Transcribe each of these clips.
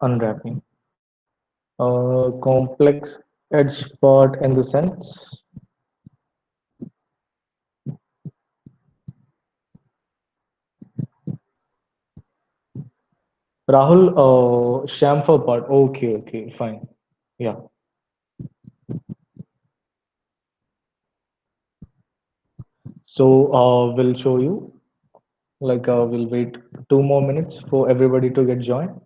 unwrapping. Complex edge part in the sense. Rahul, chamfer part. Okay, okay, fine. Yeah. So we'll show you. We'll wait 2 more minutes for everybody to get joined.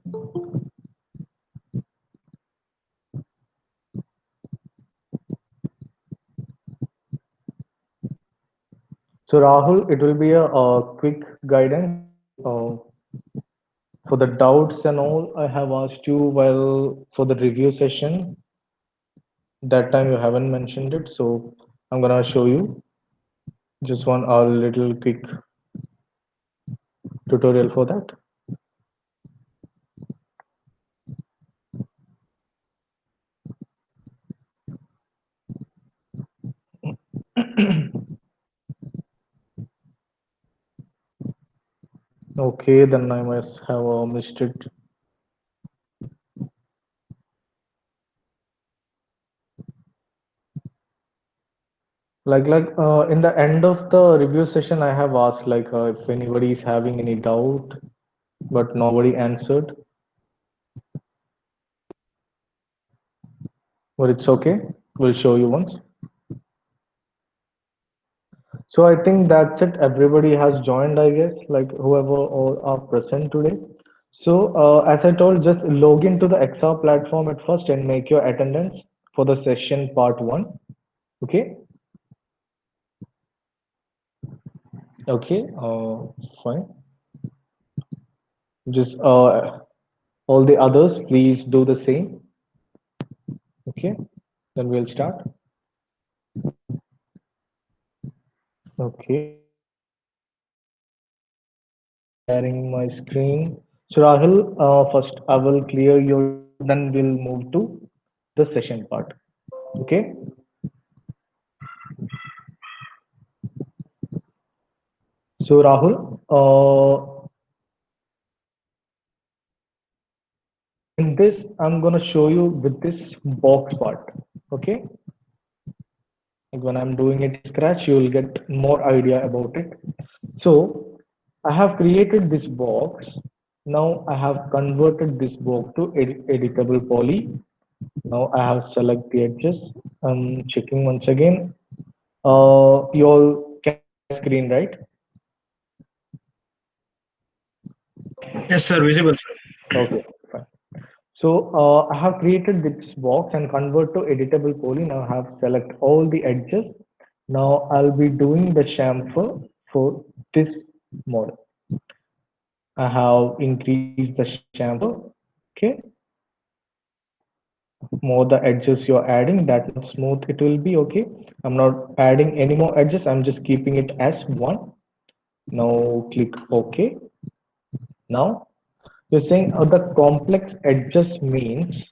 So Rahul, it will be a quick guidance. For the doubts and all, I have asked you while for the review session. That time you haven't mentioned it, so I'm gonna show you just one a little quick tutorial for that. Okay, then I must have missed it. In the end of the review session, I have asked if anybody is having any doubt, but nobody answered. But it's okay. We'll show you once. So I think that's it. Everybody has joined, I guess, like whoever all are present today. So as I told, just log into the XR platform at first and make your attendance for the session part one. Okay. Okay. Fine. Just all the others, please do the same. Okay. Then we'll start. Okay. Sharing my screen. So Rahul, first I will clear your screen, then we'll move to the session part. Okay. So Rahul, in this, I'm gonna show you with this box part. Okay. Like when I'm doing it scratch, you will get more idea about it. So I have created this box. Now I have converted this box to editable poly. Now I have select the edges. I'm checking once again. You all can see my screen, right? Yes, sir. Visible, sir. Okay, fine. So I have created this box and convert to editable poly. Now I have select all the edges. Now I'll be doing the chamfer for this model. I have increased the chamfer. Okay, more the edges you're adding, that much smooth it will be. Okay, I'm not adding any more edges. I'm just keeping it as one. Now click OK. Now you're saying the complex edges means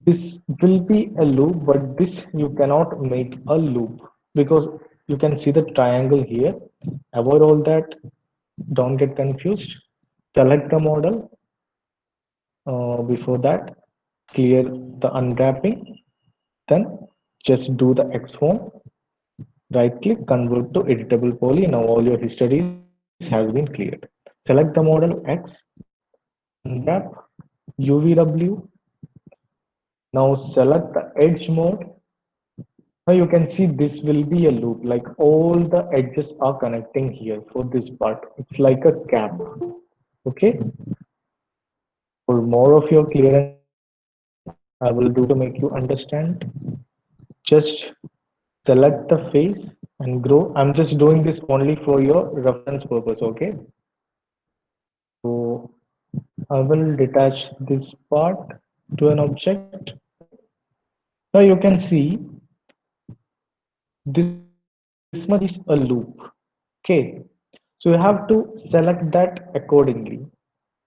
this will be a loop, but this you cannot make a loop because you can see the triangle here. Avoid all that. Don't get confused. Select the model. Before that, clear the unwrapping. Then just do the X form. Right click, convert to editable poly. Now all your histories has been cleared. Select the model X, unwrap, UVW. Now select the edge mode. Now you can see this will be a loop, like all the edges are connecting here for this part. It's like a cap. Okay. For more of your clearance, I will do to make you understand. Just select the face and grow. I'm just doing this only for your reference purpose. Okay. So I will detach this part to an object. Now you can see this much is a loop. Okay. So you have to select that accordingly.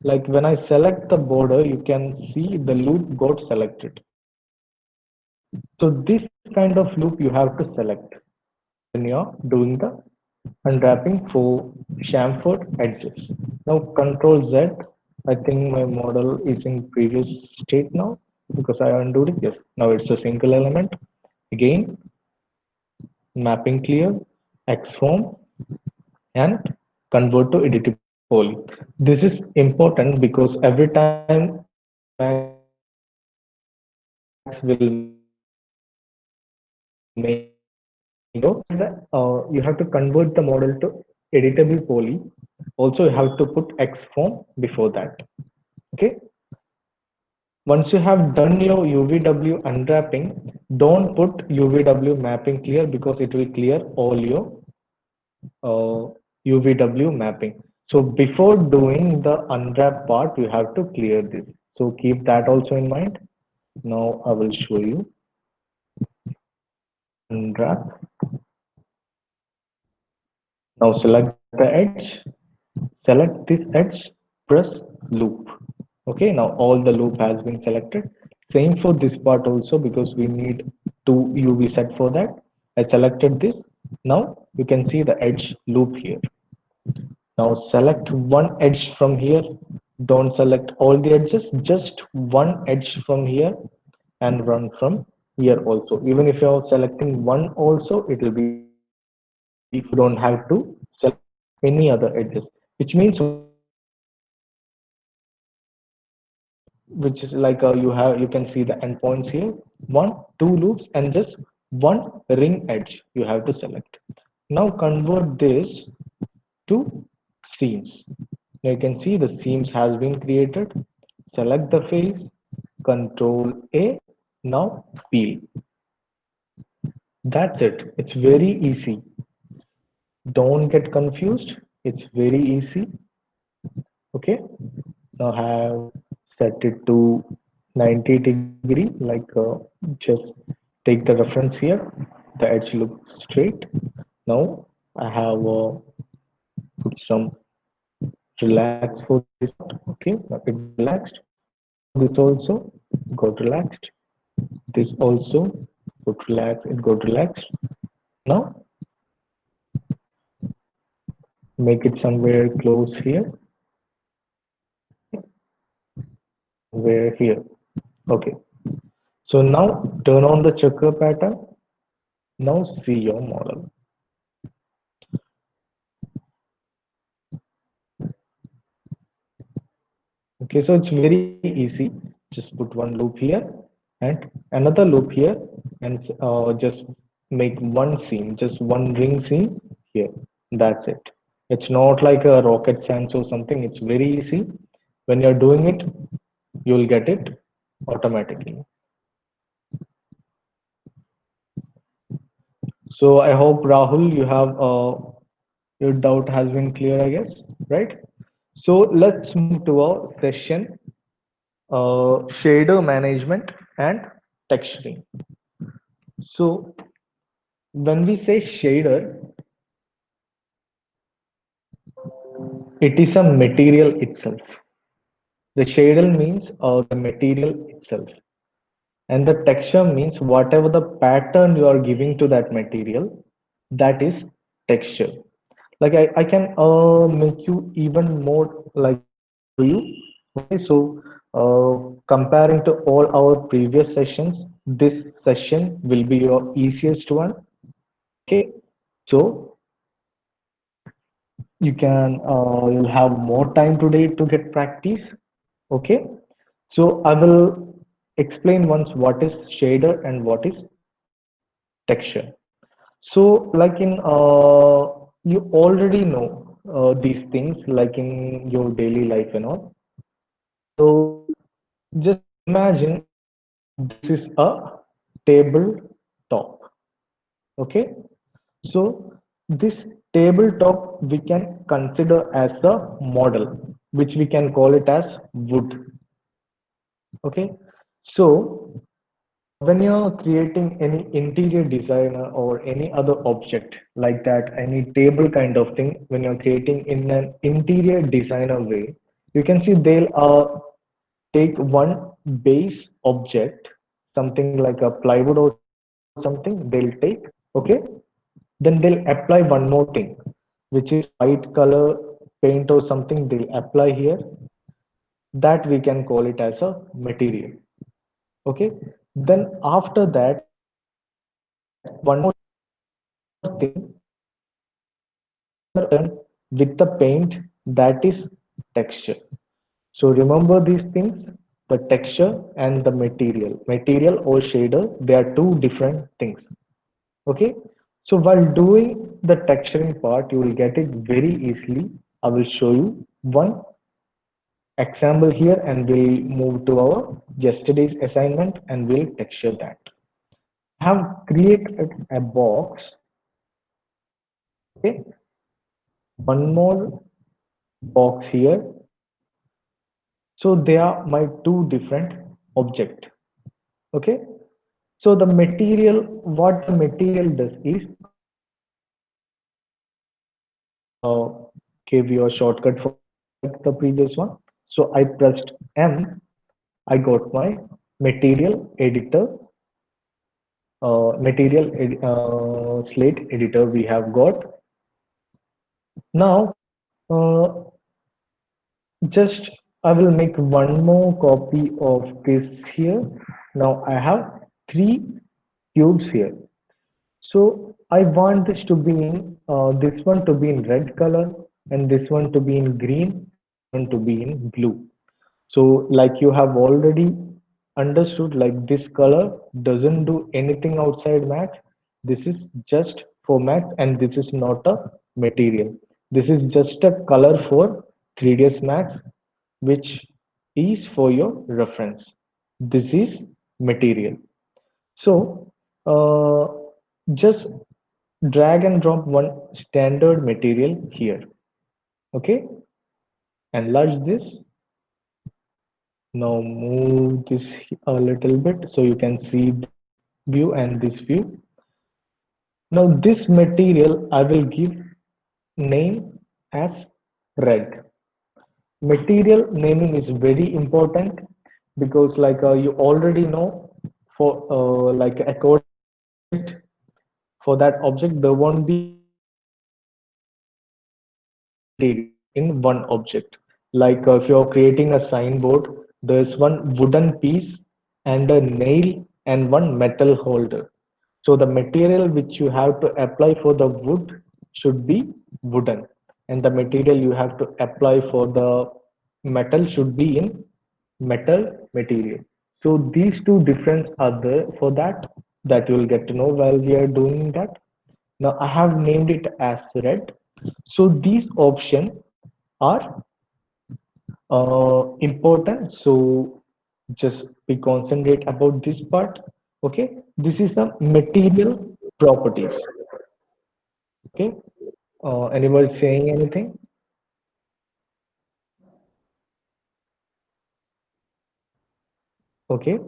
Like when I select the border, you can see the loop got selected. So this kind of loop you have to select when you're doing the unwrapping for chamfered edges. Now Control Z. I think my model is in previous state now because I undid it. Yes, now it's a single element. Again, mapping clear, xform, and convert to editable poly. This is important because every time Emacs will make you have to convert the model to editable poly. Also, you have to put xform before that. Okay. Once you have done your UVW unwrapping, don't put UVW mapping clear because it will clear all your UVW mapping. So before doing the unwrap part, you have to clear this. So keep that also in mind. Now I will show you unwrap. Now select the edge, select this edge, press loop. Okay, now all the loop has been selected. Same for this part also because we need two UV set for that. I selected this. Now you can see the edge loop here. Now select one edge from here. Don't select all the edges, just one edge from here and run from here also. Even if you're selecting one also, it will be fine. You don't have to select any other edges, which means which is like you can see the endpoints here, one, two loops, and just one ring edge you have to select. Now convert this to seams. Now you can see the seams has been created. Select the face, Control A. Now peel. That's it. It's very easy. Don't get confused. It's very easy. Okay. Now have set it to 90 degree. Like just take the reference here. The edge looks straight. Now I have put some relax for this part. Okay, now it got relaxed. Now this also got relaxed. This also got relaxed. It got relaxed. Now make it somewhere close here, somewhere here. Okay. So now turn on the checker pattern. Now see your model. Okay, so it's very easy. Just put one loop here and another loop here and just make one seam, just one ring seam here. That's it. It's not like a rocket science or something. It's very easy. When you're doing it, you'll get it automatically. So I hope Rahul, you have your doubt has been clear, I guess, right? So let's move to our session, shader management and texturing. So when we say shader, it is a material itself. The shader means the material itself, and the texture means whatever the pattern you are giving to that material, that is texture. Like I can make you even more like show you. Okay, so comparing to all our previous sessions, this session will be your easiest one. Okay, so you can you'll have more time today to get practice. Okay, so I will explain once what is shader and what is texture. So like in you already know these things like in your daily life and all. So just imagine this is a tabletop. Okay, so this tabletop we can consider as a model, which we can call it as wood. Okay, so when you're creating any interior designer or any other object like that, any table kind of thing, when you're creating in an interior designer way, you can see they'll take one base object, something like a plywood or something, they'll take, okay, then they'll apply one more thing, which is white color paint or something, they'll apply here, that we can call it as a material. Okay, then after that, one more thing, we have another option with the paint, that is texture. So remember these things, the texture and the material or shader, they are two different things. Okay, so while doing the texturing part, you will get it very easily. I will show you one example here and we'll move to our yesterday's assignment and we'll texture that. I have created a box. Okay, one more box here. So they are my two different object. Okay, so the material, what the material does is, uh, gave you a shortcut for that like the previous one. So I pressed M, I got my material editor, slate editor we have got. Now, just I will make one more copy of this here. Now I have three cubes here. So I want this to be in this one to be in red color, and this one to be in green, and this one to be in blue. So like you have already understood, like this color doesn't do anything outside Max. This is just for Max, and this is not a material. This is just a color for 3ds Max, which is for your reference. This is material. So just drag and drop one standard material here. Okay, enlarge this. Now move this a little bit so you can see this view and this view. Now this material I will give name as red. Material naming is very important because like you already know, for like according to the object, for that object there won't be two materials in one object. Like if you're creating a signboard, there's one wooden piece and a nail and one metal holder. So the material which you have to apply for the wood should be wooden, and the material you have to apply for the metal should be in metal material. So these two difference are there for that, that you will get to know while we are doing that. Now I have named it as red. So these options are important. So just be concentrate about this part. Okay, this is the material properties. Okay, anybody saying anything? Okay,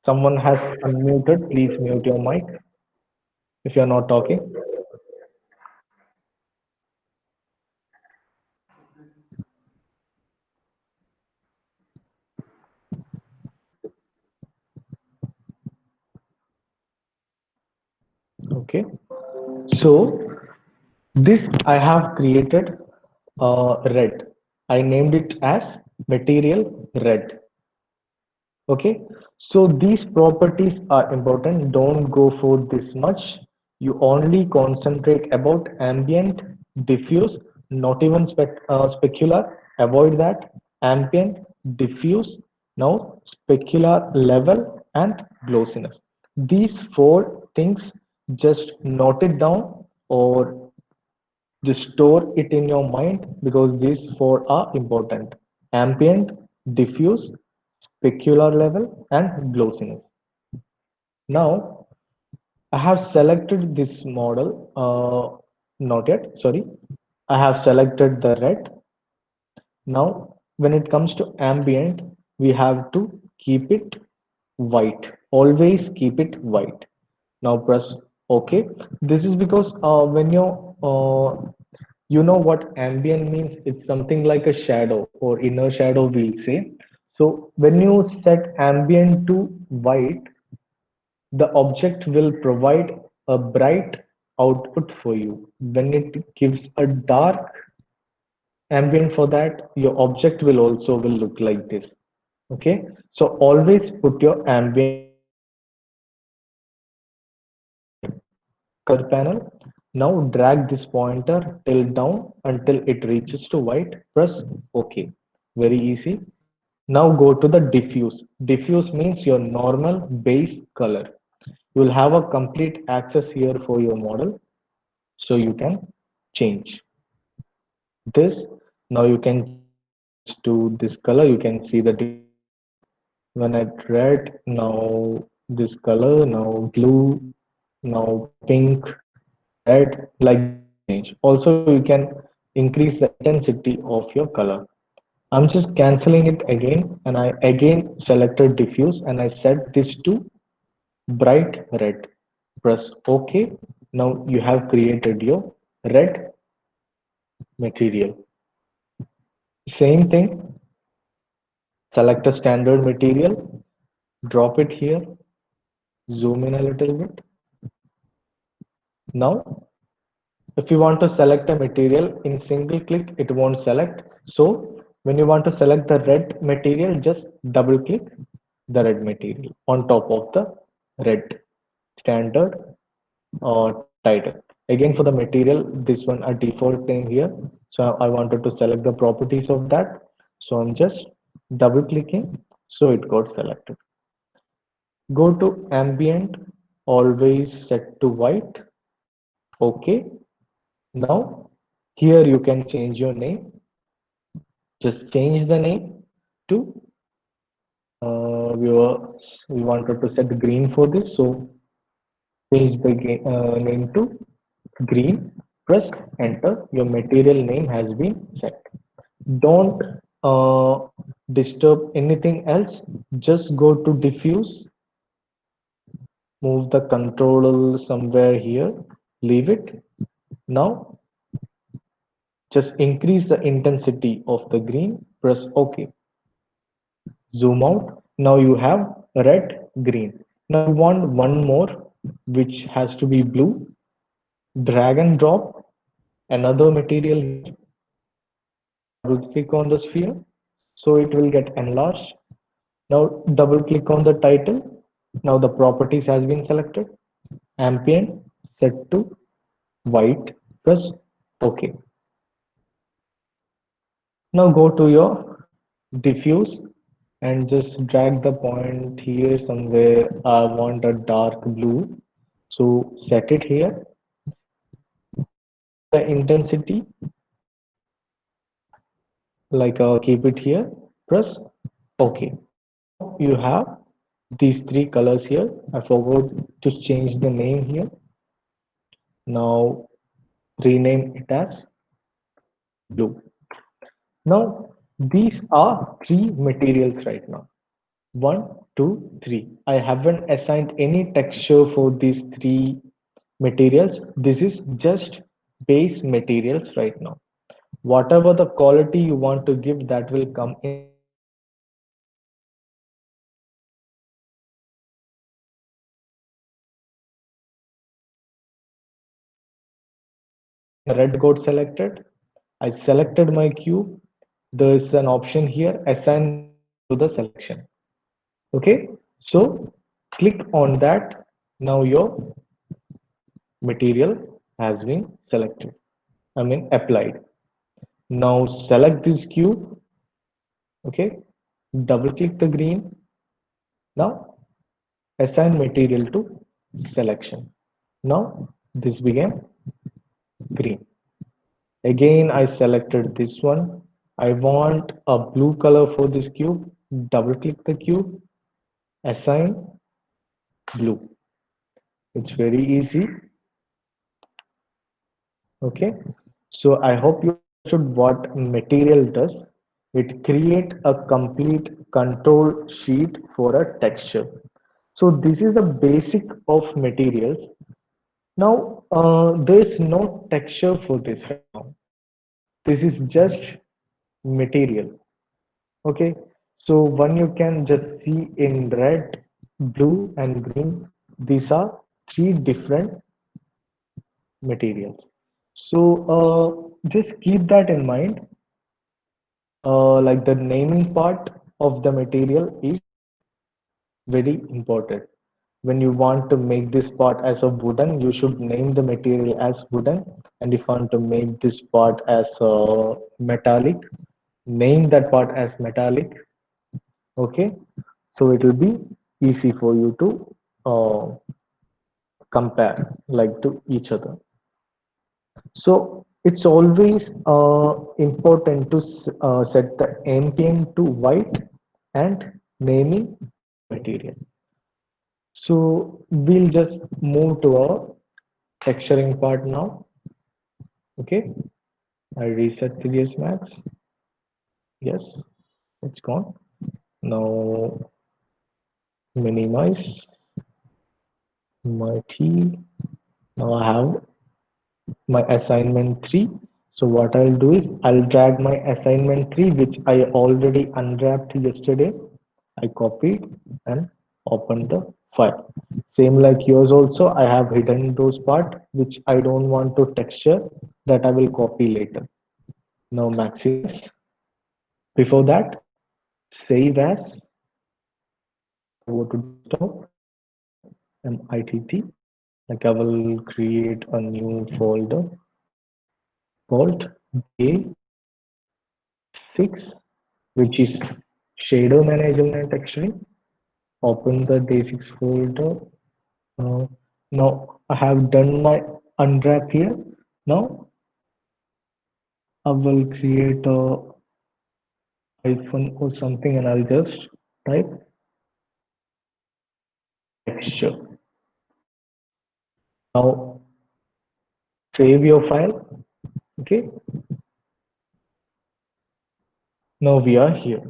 someone has unmuted. Please mute your mic if you're not talking. Okay, so this I have created red. I named it as material red. Okay, so these properties are important. Don't go for this much. You only concentrate about ambient, diffuse, not even specular. Avoid that. Ambient, diffuse, now specular level, and glossiness. These four things, just note it down or just store it in your mind because these four are important: ambient, diffuse, specular level, and glossiness. Now, I have selected this model, not yet, sorry. I have selected the red. Now, when it comes to ambient, we have to keep it white. Always keep it white. Now press OK. This is because when you know what ambient means, it's something like a shadow or inner shadow, we'll say. So when you set ambient to white, the object will provide a bright output for you. When it gives a dark ambient for that, your object will also will look like this. Okay, so always put your ambient color panel. Now drag this pointer till down until it reaches to white. Press OK. Very easy. Now go to the diffuse. Diffuse means your normal base color. You will have a complete access here for your model, so you can change this. Now you can change this to this color. You can see the difference. When I red, now this color, now blue, now pink, red, like this you can change. Also you can increase the intensity of your color. I'm just canceling it again, and I again selected diffuse and I set this to bright red. Press OK. Now you have created your red material. Same thing, select a standard material, drop it here, zoom in a little bit. Now, if you want to select a material in single click, it won't select. So when you want to select the red material, just double click the red material on top of the red standard title. Again, for the material, this one a default thing here. So I wanted to select the properties of that. So I'm just double clicking. So it got selected. Go to ambient, always set to white. Okay. Now here you can change your name. Just change the name to we wanted to set green for this. So change the name to green. Press enter. Your material name has been set. Don't disturb anything else. Just go to diffuse, move the control somewhere here, leave it. Now just increase the intensity of the green, press OK. Zoom out. Now you have red, green. Now you want one more, which has to be blue. Drag and drop another material here. Double click on the sphere, so it will get enlarged. Now double click on the title. Now the properties has been selected. Ambient set to white. Press OK. Now go to your diffuse and just drag the point here somewhere. I want a dark blue. So set it here. Increase the intensity, like keep it here. Press OK. Now you have these three colors here. I forgot to change the name here. Now rename it as blue. Now these are three materials right now. One, two, three. I haven't assigned any texture for these three materials. This is just base materials right now. Whatever the quality you want to give, that will come in the later stage. Again, red got selected. I selected my cube. There is an option here, assign material to the selection. Okay, so click on that. Now your material has been selected. I mean applied. Now select this cube. Okay, double click the green. Now assign material to selection. Now this became green. Again, I selected this one. I want a blue color for this cube. Double click the cube, assign blue. It's very easy. Okay. So I hope you understood what material does. It create a complete control sheet for a texture. So this is the basic of materials. Now, there is no texture for this right now. This is just material. Okay. So one you can just see in red, blue, and green. These are three different materials. So just keep that in mind. like the naming part of the material is very important. When you want to make this part as a wooden, you should name the material as wooden. And if you want to make this part as metallic, name that part as metallic. Okay, so it will be easy for you to compare like to each other. So it's always important to set the ambient to white and naming the material. So we'll just move to our texturing part now. Okay, I reset 3ds Max. Yes, it's gone. Now minimize my T. Now I have my assignment 3. So what I'll do is I'll drag my assignment 3, which I already unwrapped yesterday. I copied and opened the file. Same like yours also, I have hidden those part which I don't want to texture, that I will copy later. Now maximize. Before that, save as, go to desktop, MITT. Like I will create a new folder called Day6, which is shadow management and texturing. Open the Day6 folder. Uh, Now I have done my unwrap here. Now I will create a hyphen or something and I'll just type texture. Now save your file. Okay. Now we are here.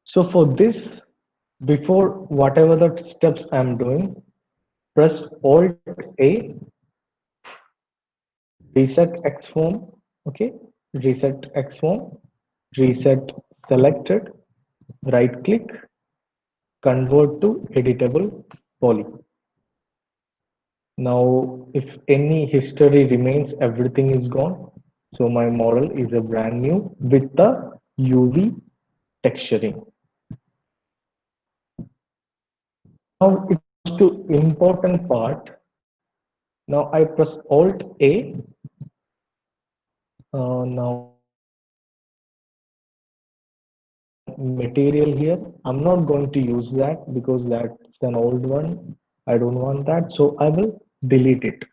So for this, before whatever the steps I'm doing, press Alt A, reset X form. Okay. Reset X form, reset selected, right click, convert to editable poly. Now, if any history remains, everything is gone. So my model is a brand new with the UV texturing. Now it comes to important part. Now I press Alt A. Now material here. I'm not going to use that because that's an old one. I don't want that. So I will delete it.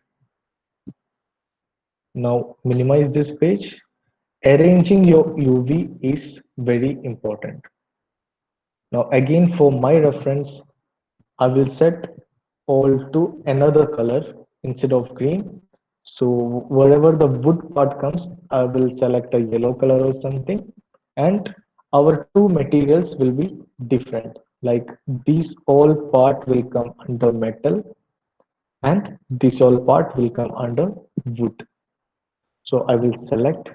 Now minimize this page. Arranging your UV is very important. Now again for my reference, I will set all to another color instead of green. So wherever the wood part comes, I will select a yellow color or something. And our two materials will be different. Like this all part will come under metal and this all part will come under wood. So I will select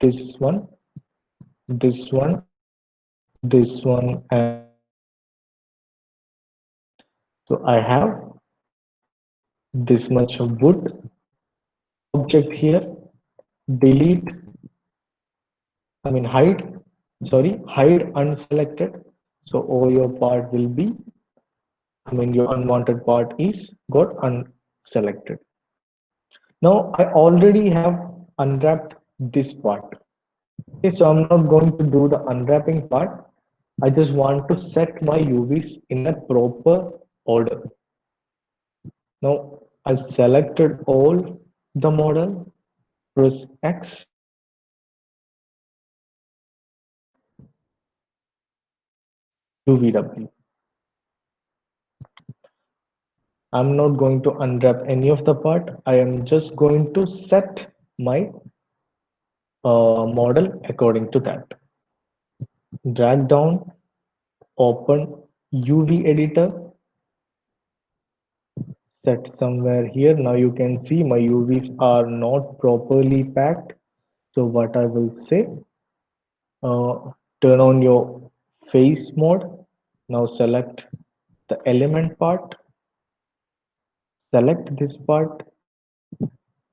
this one, this one, and so I have this much of wood object here. Delete, I mean hide, sorry, hide unselected. So all your part will be, I mean your unwanted part is got unselected. Now I already have unwrapped this part. Okay, so I'm not going to do the unwrapping part. I just want to set my UVs in a proper order. Now I've selected all the model, press X, UVW. I'm not going to unwrap any of the part. I am just going to set my model according to that. Drag down, open UV editor, set somewhere here. Now you can see my UVs are not properly packed. So what I will say, turn on your face mode. Now select the element part, select this part,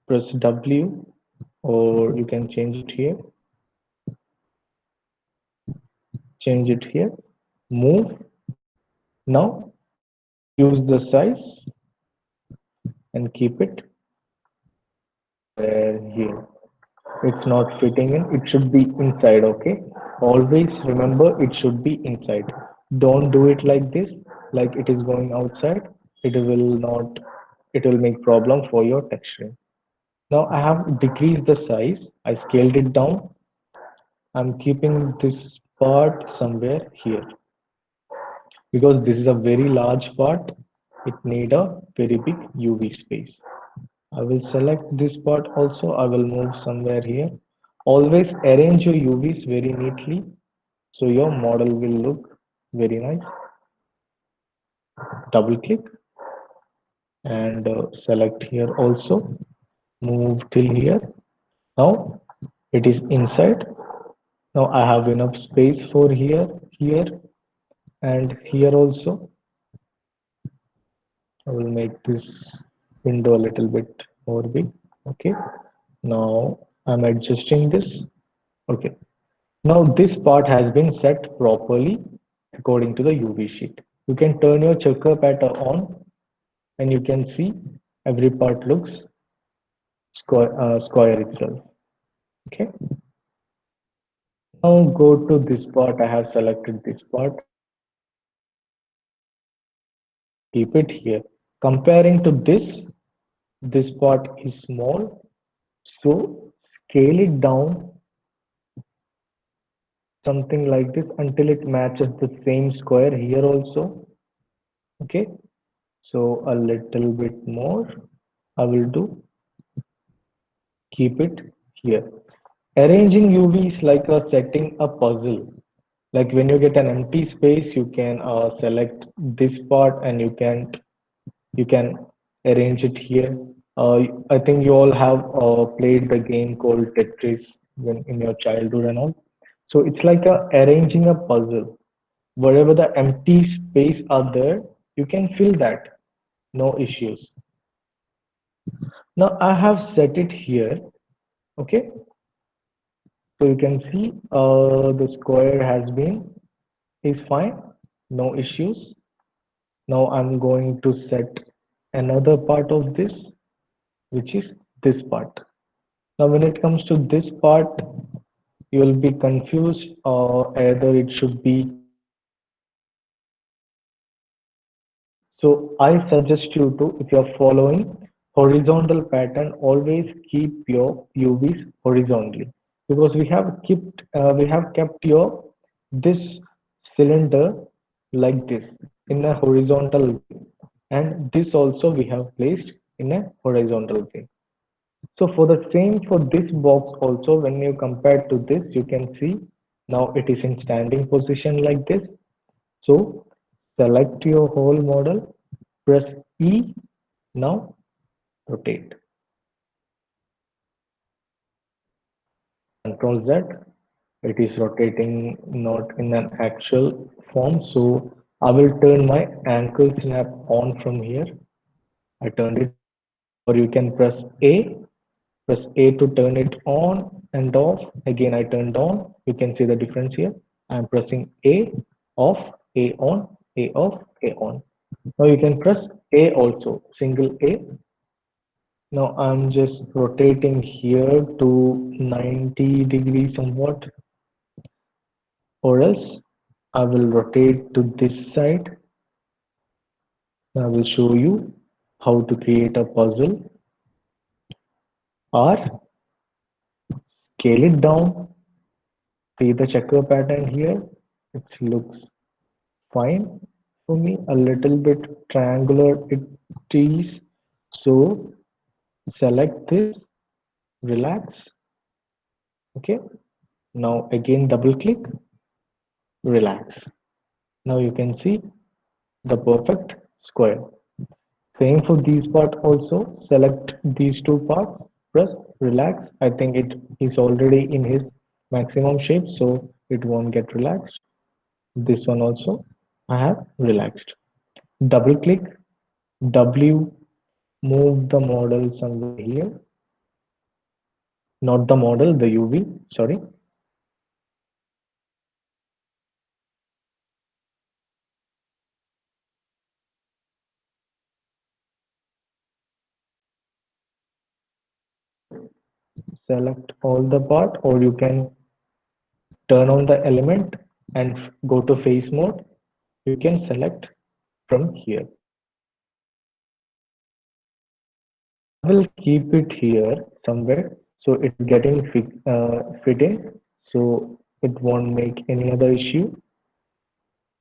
press W, or you can change it here. change it here, move. Now reduce the size and keep it somewhere here. It's not fitting in, it should be inside, okay? Always remember it should be inside. Don't do it like this, like it is going outside. It will not, it will make problem for your texturing. Now I have decreased the size, I scaled it down. I'm keeping this part somewhere here because this is a very large part. It need a very big UV space. I will select this part also. I will move somewhere here. Always arrange your UVs very neatly so your model will look very nice. Double click and select here also. Move till here. Now it is inside. Now I have enough space for here, here, and here also. I will make this window a little bit more big. Okay. Now I'm adjusting this. Okay. Now this part has been set properly according to the UV sheet. You can turn your checker pattern on and you can see every part looks square itself. Okay. Now go to this part. I have selected this part. Keep it here. Comparing to this part is small. So scale it down something like this until it matches the same square here also. Okay. So a little bit more I will do. Keep it here. Arranging UV is like a setting a puzzle. Like when you get an empty space, you can select this part and you can arrange it here. I think you all have played the game called Tetris when in your childhood and all. So it's like a arranging a puzzle. Wherever the empty space are there, you can fill that. No issues. Now I have set it here. Okay. So you can see the square has been is fine, no issues. Now I'm going to set another part of this, which is this part. Now when it comes to this part, you will be confused either it should be so I suggest you to, if you're following horizontal pattern, always keep your UVs horizontally because we have kept your this cylinder like this in a horizontal way, and this also we have placed in a horizontal way. So for the same for this box also, when you compare to this, you can see now it is in standing position like this. So select your whole model, press E, now rotate. Control Z. It is rotating not in an actual form. So I will turn my ankle snap on from here. I turned it on, or you can press A to turn it on and off. Again, I turned on. You can see the difference here. I'm pressing A off, A on, A off, A on. Now you can press A also, single A. Now I'm just rotating here to 90 degrees somewhat, or else I will rotate to this side. I will show you how to create a puzzle or scale it down. See the checker pattern here. It looks fine for me. A little bit triangular it is. So select this, relax. Okay. Now again double click, relax. Now you can see the perfect square. Same for these part also. Select these two parts, press relax. I think it is already in his maximum shape, so it won't get relaxed. This one also I have relaxed. Double click, W, move the model somewhere here. Not the model, the UV, sorry. select all the part, or you can turn on the element and go to face mode. You can select from here. I will keep it here somewhere so it's getting fit in, so it won't make any other issue.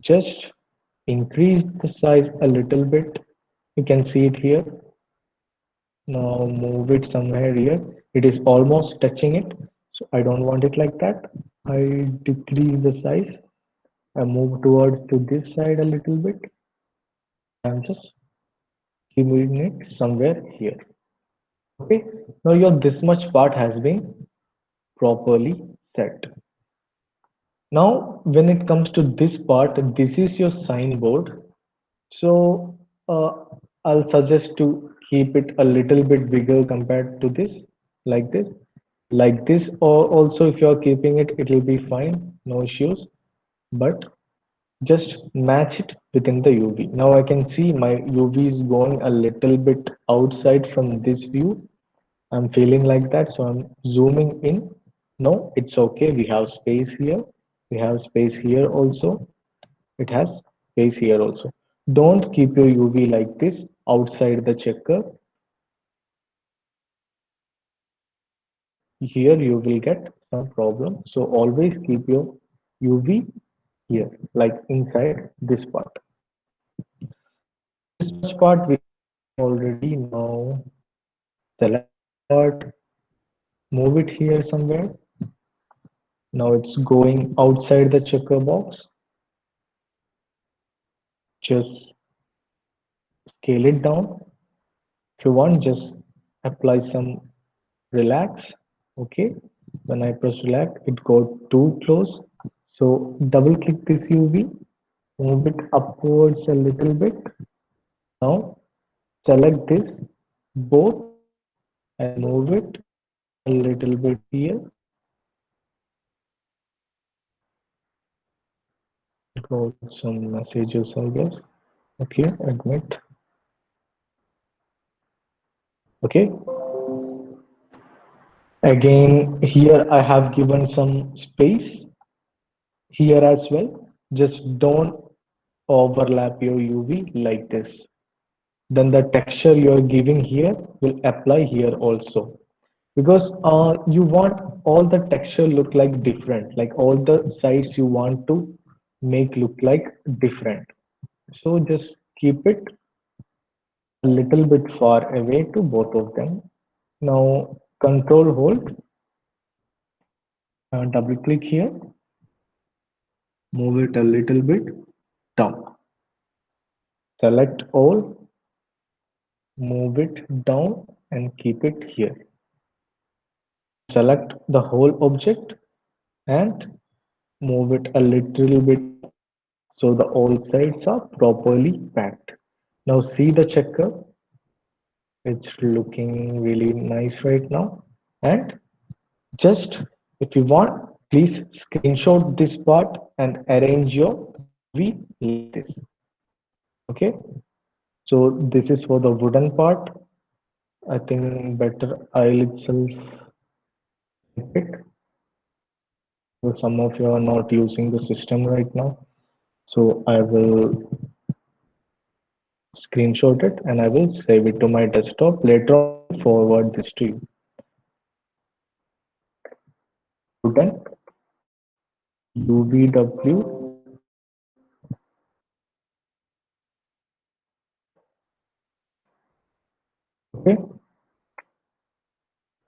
Just increase the size a little bit. You can see it here. Now move it somewhere here. It is almost touching it, so I don't want it like that. I decrease the size. I move towards to this side a little bit. I'm just keeping it somewhere here. Okay. Now your this much part has been properly set. Now, when it comes to this part, this is your signboard. So uh, I'll suggest to keep it a little bit bigger compared to this, like this, like this. Or also, if you're keeping it, it will be fine, no issues. But just match it within the UV. Now I can see my UV is going a little bit outside from this view. I'm feeling like that, so I'm zooming in. No, it's okay. We have space here. We have space here also. It has space here also. Don't keep your UV like this outside the checker. Here you will get some problem. So always keep your UV here, like inside this part. So this much part we already know. Select this part, move it here somewhere. Now it's going outside the checker box. Just scale it down. If you want, just apply some relax. Okay. When I press relax, it got too close. So double click this UV, move it upwards a little bit. Now select this both and move it a little bit here. Got some messages, I guess. Okay, admit. Okay. Again, here I have given some space here as well. Just don't overlap your UV like this. Then the texture you are giving here will apply here also. Because you want all the texture look like different, like all the sides you want to make look like different. So just keep it a little bit far away to both of them. Now control hold, double click here, move it a little bit down. Select all, move it down and keep it here. Select the whole object and move it a little bit up so the all sides are properly packed. Now see the checker, it's looking really nice right now. And just if you want, please screenshot this part and arrange your UV like this. Okay, so this is for the wooden part. I think better I'll itself pick. So some of you are not using the system right now. So I will screenshot it and I will save it to my desktop. Later on, I will forward this to you. Wooden UVW. Okay,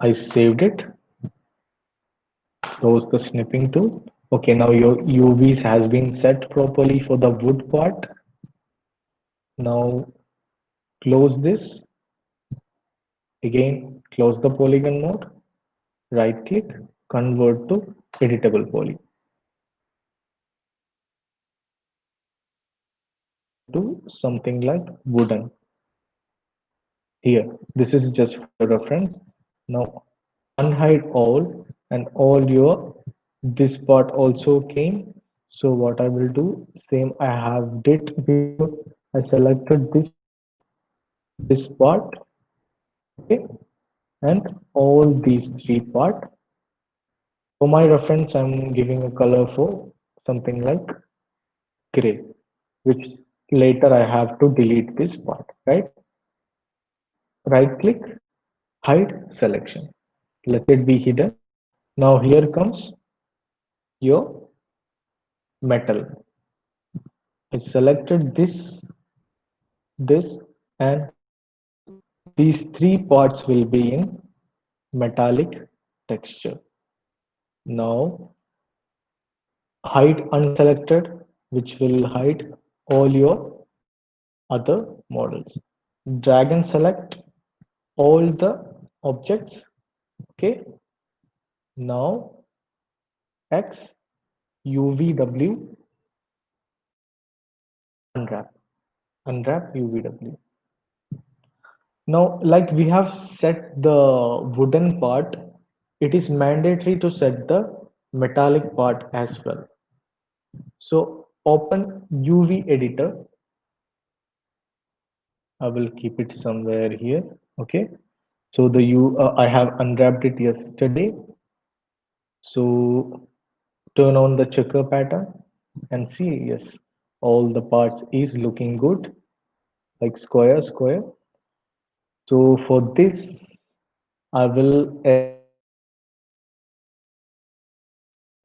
I saved it. Close the snipping tool. Okay, now your UVs has been set properly for the wood part. Now close this. Again, close the polygon mode. Right click, convert to editable poly. Do something like wooden. Here, this is just for your reference. Now unhide all and all your this part also came. So what I will do, same I have did before. I selected this part, okay, and all these three part. For my reference, I'm giving a color for something like gray, which later I have to delete this part, right? Right click, hide selection. Let it be hidden. Now here comes your metal. I selected this, and these three parts will be in metallic texture. Now hide unselected, which will hide all your other models. Drag and select all the objects. Okay. Now X UVW unwrap. Unwrap UVW. Now, like we have set the wooden part, it is mandatory to set the metallic part as well. So open UV editor. I will keep it somewhere here. Okay. So I have unwrapped it yesterday. So turn on the checker pattern and see, yes, all the parts is looking good, like square, square. So for this, I will arrange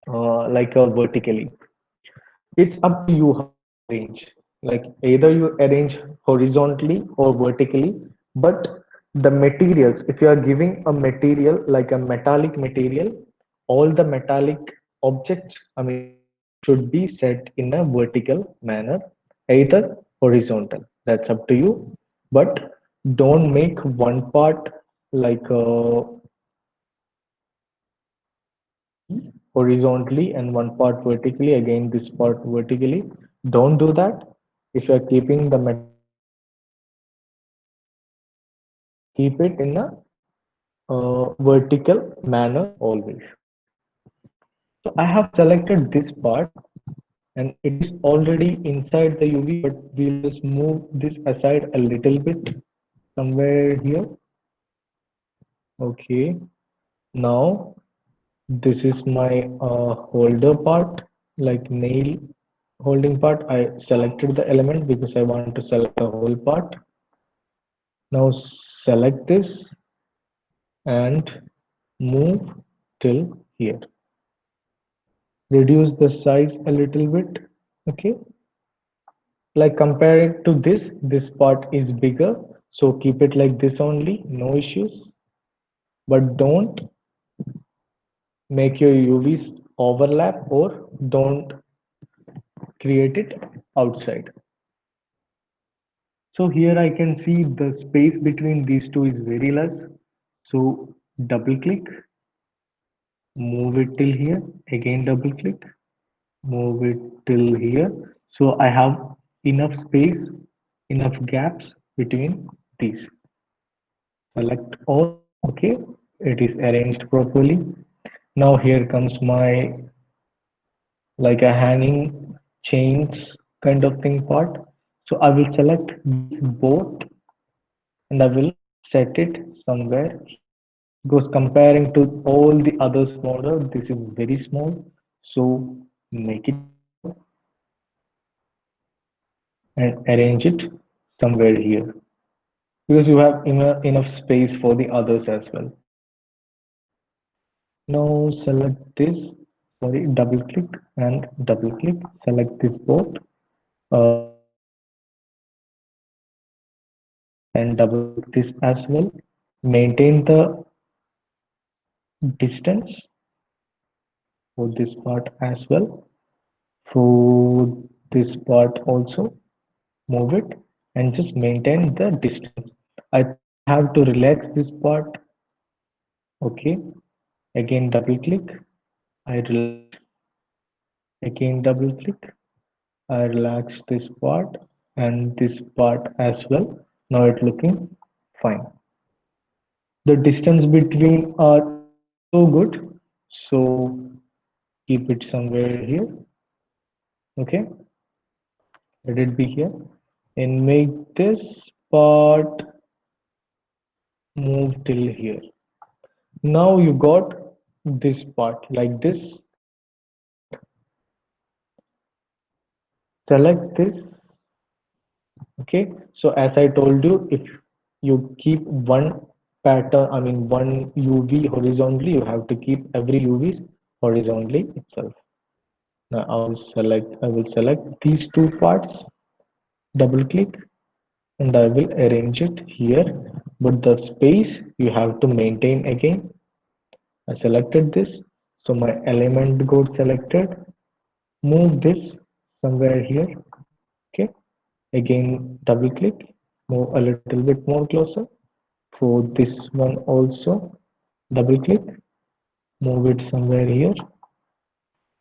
like a vertically. It's up to you how you arrange. Like either you arrange horizontally or vertically, but the materials, if you are giving a material like a metallic material, all the metallic objects, I mean parts should be set in a vertical manner, either horizontal. That's up to you. But don't make one part like horizontally and one part vertically, again this part vertically. Don't do that. If you're keeping the metallic objects, keep it in a vertical manner always. So I have selected this part and it is already inside the UV, but we'll just move this aside a little bit somewhere here. Okay, now this is my holder part, like nail holding part. I selected the element because I want to select the whole part. Now select this and move till here. Reduce the size a little bit. Okay, like compared to this part is bigger. So keep it like this only, no issues. But don't make your UVs overlap or don't create it outside. So here I can see the space between these two is very less. So double click, move it till here, again double click, move it till here. So I have enough space, enough gaps between these. Select all, okay, it is arranged properly. Now here comes my like a hanging chains kind of thing part. So I will select these both and I will set it somewhere here. Because comparing to all the others model, this is very small. So make it small and arrange it somewhere here because you have enough space for the others as well. Now select this, sorry, double click and double click, select this both and double click this as well. Maintain the distance for this part as well. For this part also, move it and just maintain the distance. I think I have to relax this part. Okay, again double click, I relax, again double click, I relax this part and this part as well. Now it's looking fine. The distance between are so good, so keep it somewhere here. Okay, let it be here and make this part move till here. Now you got this part like this. Select this. Okay. So as I told you, if you keep one pattern, I mean one UV horizontally, you have to keep every UV horizontally itself. Now I will select these two parts, double click, and I will arrange it here. But the space you have to maintain again. I selected this, so my element got selected. Move this somewhere here. Okay. Again, double click, move a little bit more closer. For this one also, double click, move it somewhere here.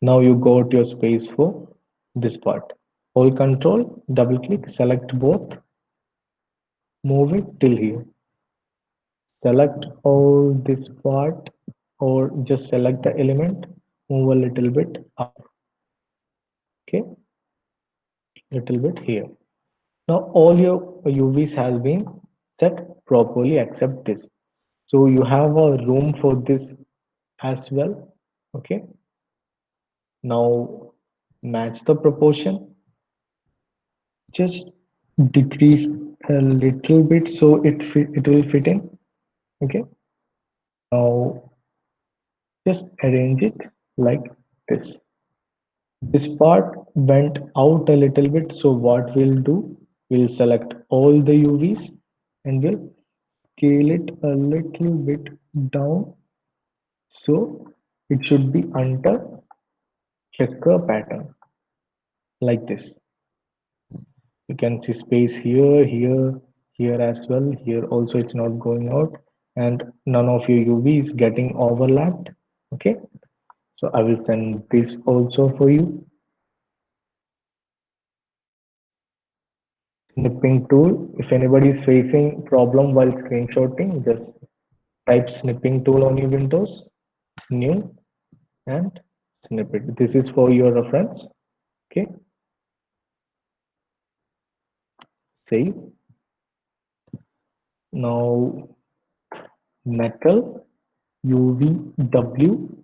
Now you got your space for this part. Hold control, double click, select both, move it till here. Select all this part or just select the element, move a little bit up, okay, little bit here. Now all your UVs has been set properly except this. So you have a room for this as well. Okay. Now match the proportion. Just decrease a little bit so it will fit in. Okay. Now just arrange it like this. This part went out a little bit. So what we'll do, we'll select all the UVs and we'll scale it a little bit down. So it should be under checker pattern like this. You can see space here, here, here as well. Here also it's not going out and none of your UV is getting overlapped. Okay. So I will send this also for you. Snipping tool. If anybody is facing problem while screenshotting, just type snipping tool on your Windows, new and snip it. This is for your reference. Okay. Save. Now metal UVW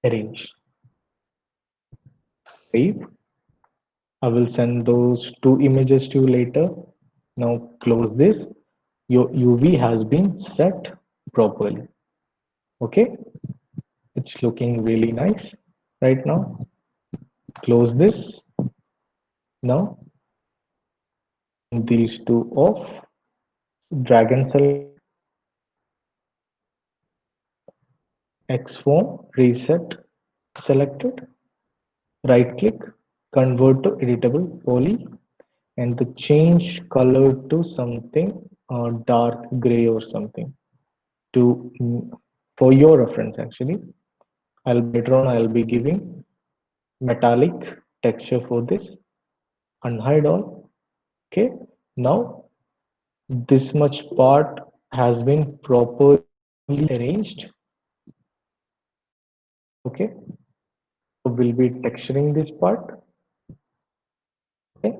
arrange. Save. I will send those two images to you later. Now close this. Your UV has been set properly. Okay, it's looking really nice right now. Close this. Now these two off. Drag and select Xform reset selected. Right click, convert to editable poly, and the change color to something dark gray or something to for your reference actually. I'll later on I'll be giving metallic texture for this. Unhide all. Okay. Now this much part has been properly arranged. Okay. So we'll be texturing this part. Okay.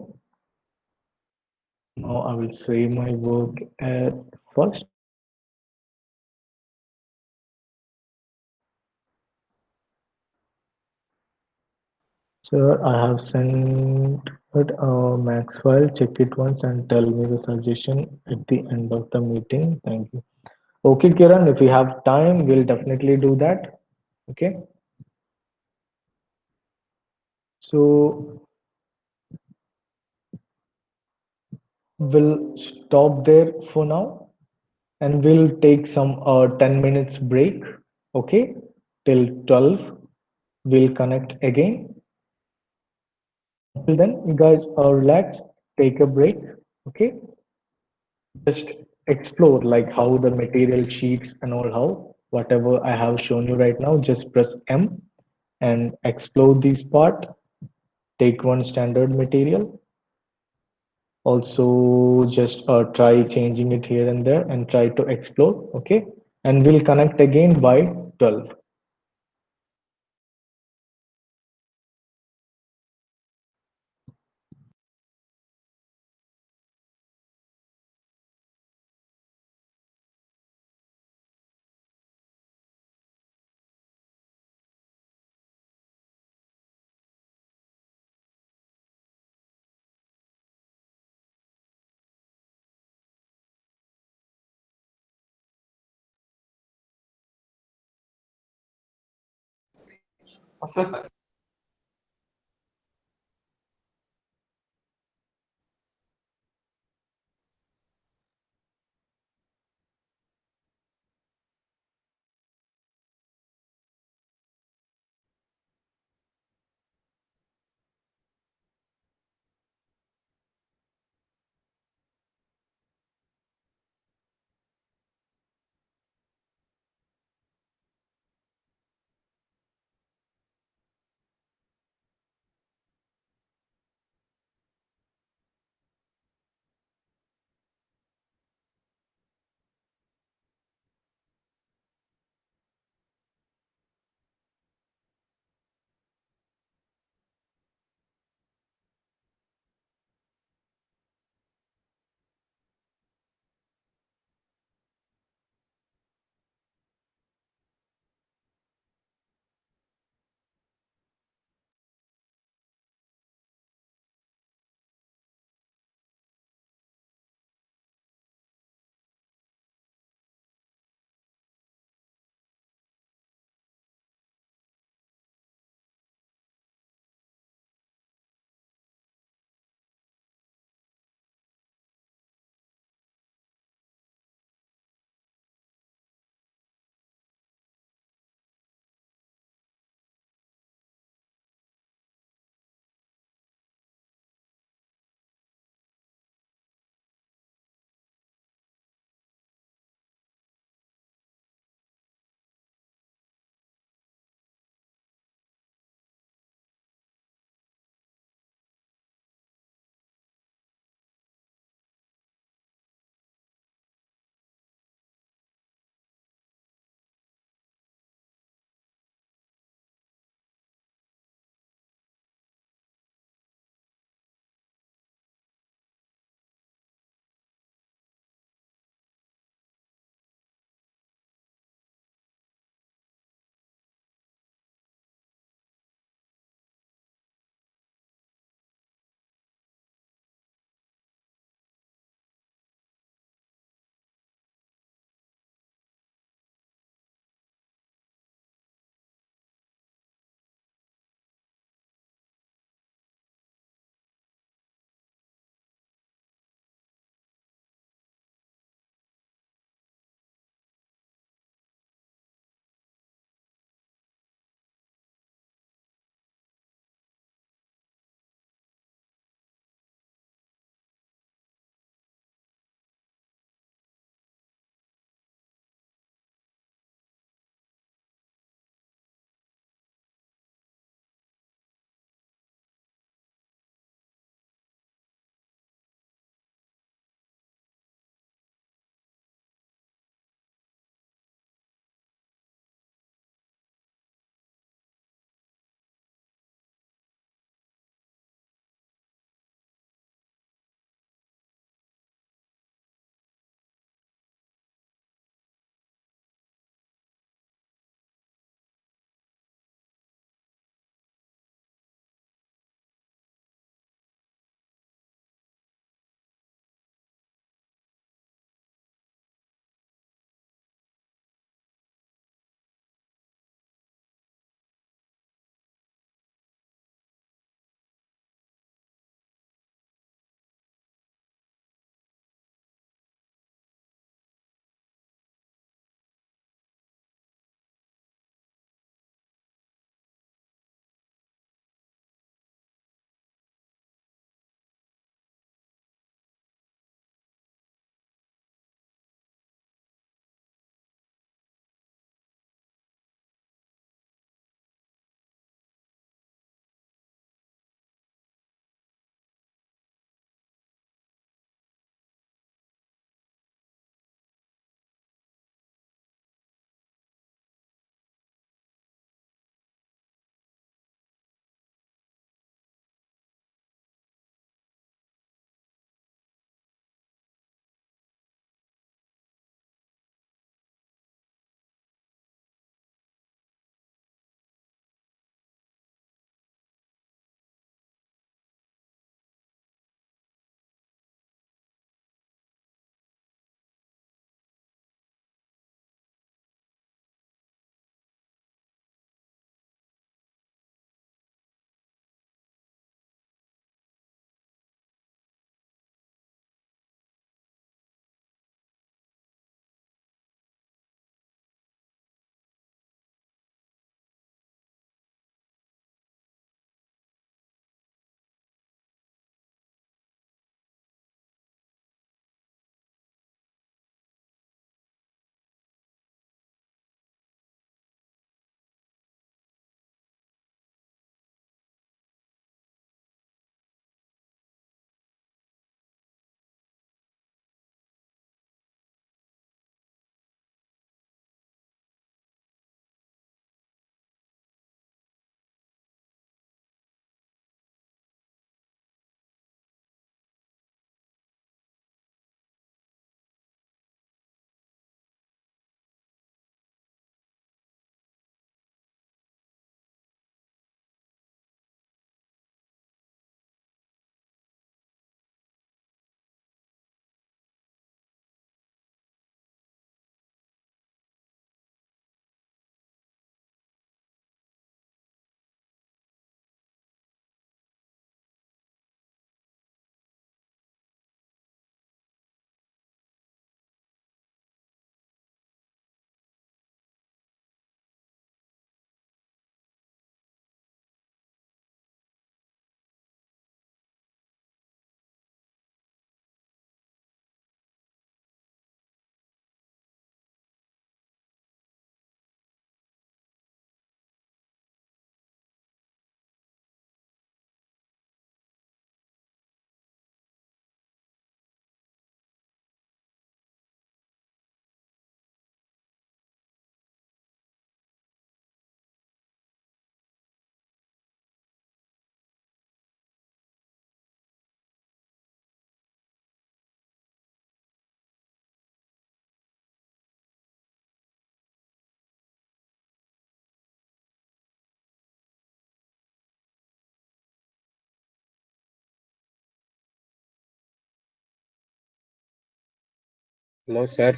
Now I will save my work at first. Sir, I have sent it a max file. Check it once and tell me the suggestion at the end of the meeting. Thank you. Okay, Kiran, if we have time, we'll definitely do that. Okay. So we'll stop there for now and we'll take some 10 minutes break. Okay. Till 12, we'll connect again. Until then, you guys are relaxed, take a break. Okay. Just explore like how the material sheets and all how whatever I have shown you right now, just press M and explore this part. Take one standard material. Also just try changing it here and there and try to explore. Okay. And we'll connect again by 12. Hello, sir.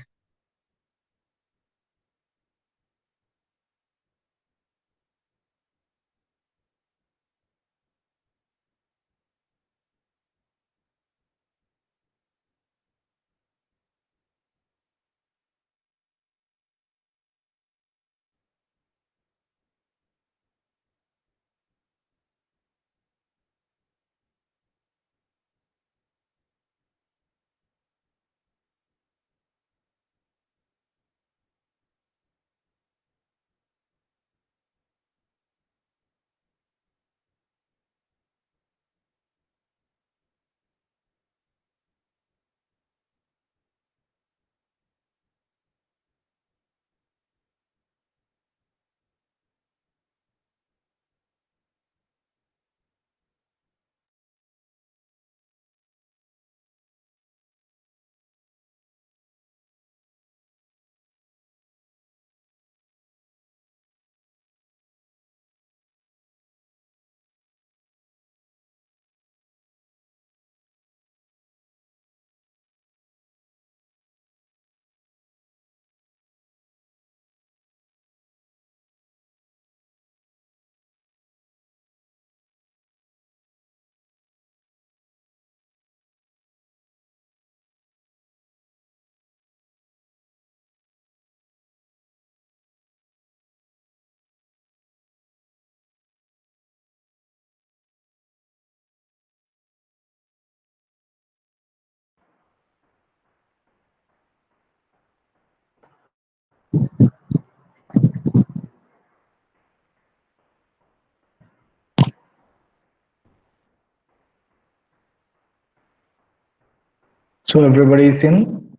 So everybody is in.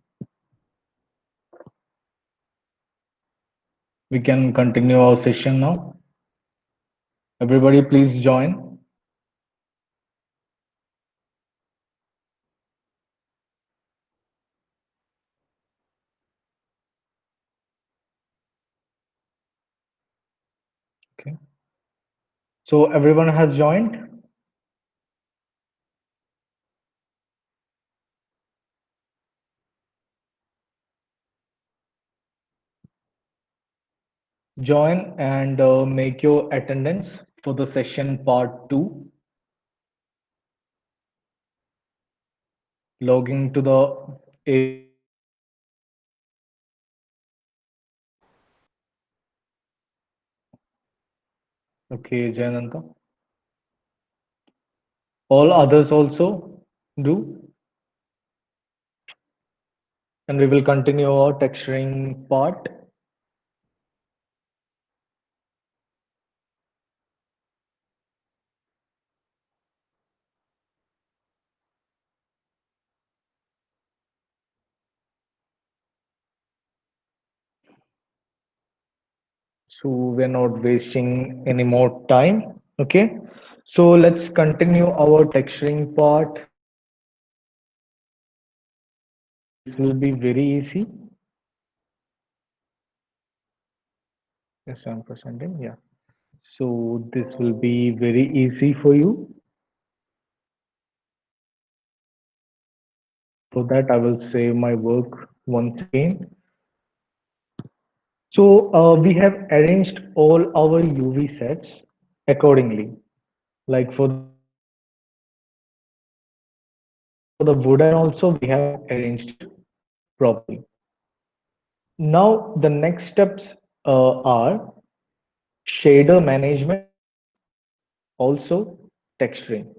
We can continue our session now. Everybody, please join. Okay. So everyone has joined. Join and make your attendance for the session part 2. Logging to the okay, Jayananta. All others also do, and we will continue our texturing part. So we're not wasting any more time. Okay. So let's continue our texturing part. This will be very easy. Yes, I'm presenting. Yeah. So this will be very easy for you. For that, I will save my work once again. So we have arranged all our UV sets accordingly. Like for the wooden also, we have arranged it properly. Now the next steps are shader management, also texturing.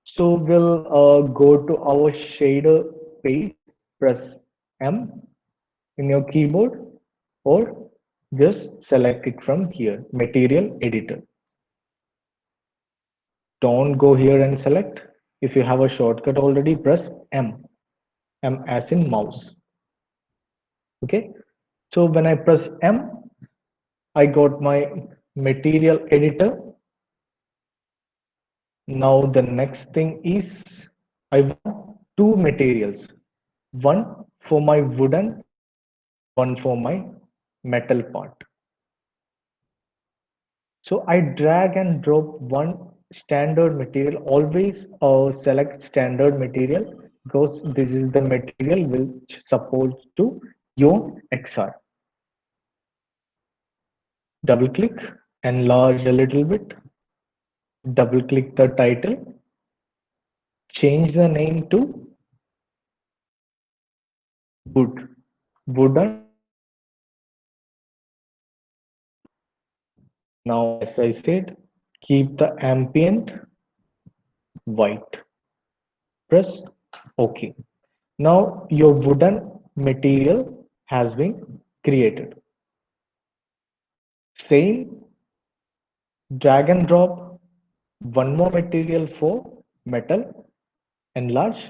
So we'll go to our shader page, press M in your keyboard, or just select it from here, material editor. Don't go here and select. If you have a shortcut already, press M, M as in mouse. Okay. So when I press M, I got my material editor. Now the next thing is I want two materials, one for my wooden, one for my metal part. So I drag and drop one standard material, always select standard material because this is the material which supports to your XR. Double click, enlarge a little bit, double click the title, change the name to wood, wooden. Now, as I said, keep the ambient white. Press OK. Now your wooden material has been created. Same, drag and drop one more material for metal, enlarge,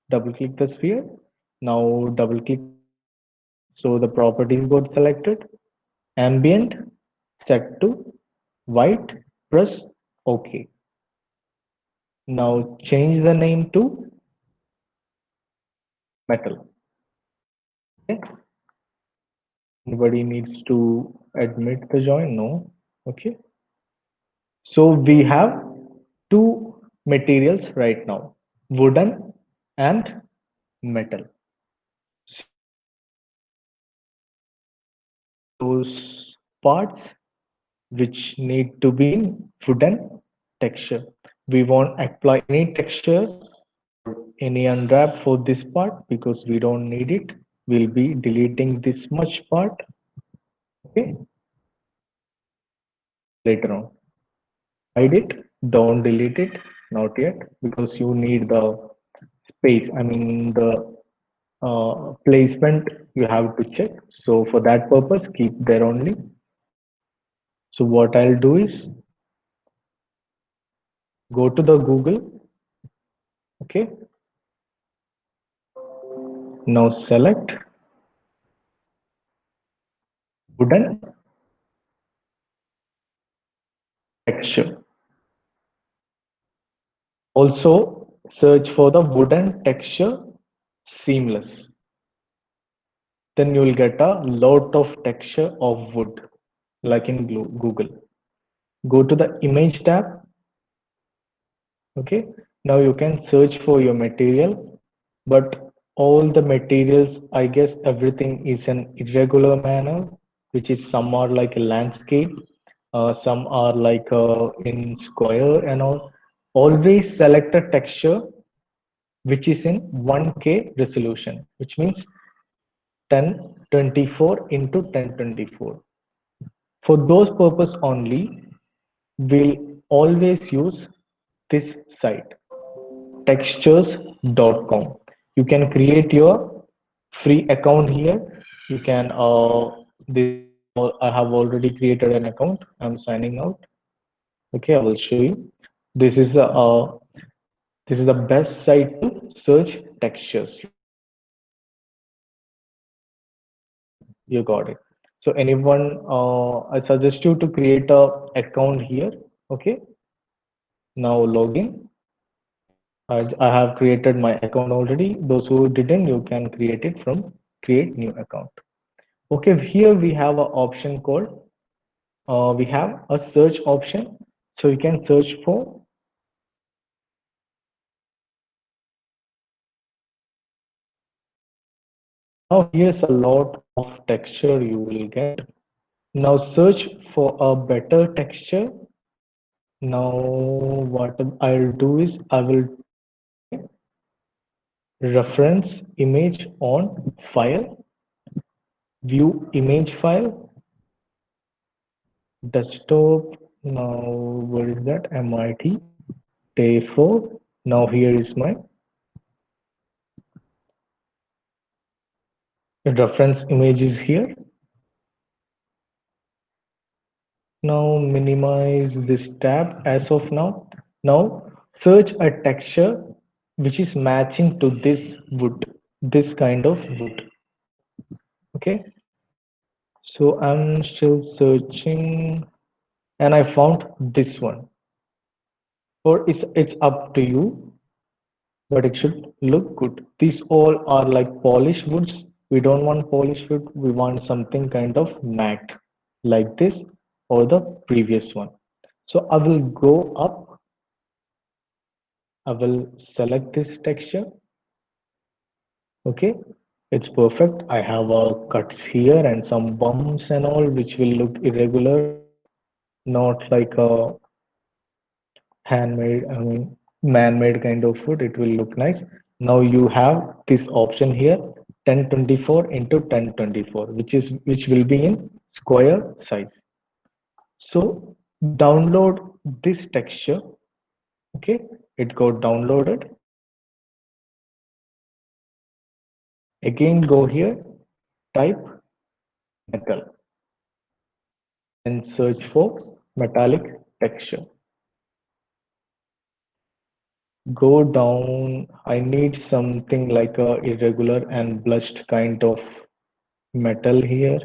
double click the sphere. Now double click so the properties got selected. Ambient set to white, press OK. Now change the name to metal. Okay. Anybody needs to admit the join? No. Okay. So we have two materials right now, wooden and metal. Those parts which need to be in wooden texture. We won't apply any texture or any unwrap for this part because we don't need it. We'll be deleting this much part, okay, later on. Hide it, don't delete it, not yet, because you need the space. I mean the placement you have to check. So for that purpose, keep there only. So what I'll do is go to the Google. Okay. Now select wooden texture. Also search for the wooden texture seamless. Then you will get a lot of texture of wood like in Google. Go to the image tab. Okay, now you can search for your material, but all the materials, I guess everything is an irregular manner, which is some are like a landscape, some are like in square and all. Always select a texture which is in 1K resolution, which means 1024 into 1024. For those purpose only, we'll always use this site, textures.com. You can create your free account here. You can this I have already created an account. I'm signing out. Okay, I will show you. This is this is the best site to search textures. You got it. So anyone, I suggest you to create a account here. Okay, now login. I have created my account already. Those who didn't, you can create it from create new account. Okay, here we have an option called, we have a search option. So you can search for, now here's a lot of texture you will get. Now search for a better texture. Now what I'll do is I will reference image on file, view image file, desktop. Now what is that? MIT Day4. Now here is my reference image is here. Now minimize this tab as of now. Now search a texture which is matching to this wood, this kind of wood. Okay. So I'm still searching and I found this one. Or it's up to you, but it should look good. These all are like polished woods. We don't want polished wood. We want something kind of matte like this or the previous one. So I will go up. I will select this texture. Okay, it's perfect. I have cuts here and some bumps and all, which will look irregular, not like a handmade, I mean, man-made kind of food. It will look nice. Now you have this option here, 1024 into 1024, which will be in square size. So download this texture. Okay, it got downloaded. Again, go here, type metal, and search for metallic texture. Go down. I need something like a irregular and blushed kind of metal here.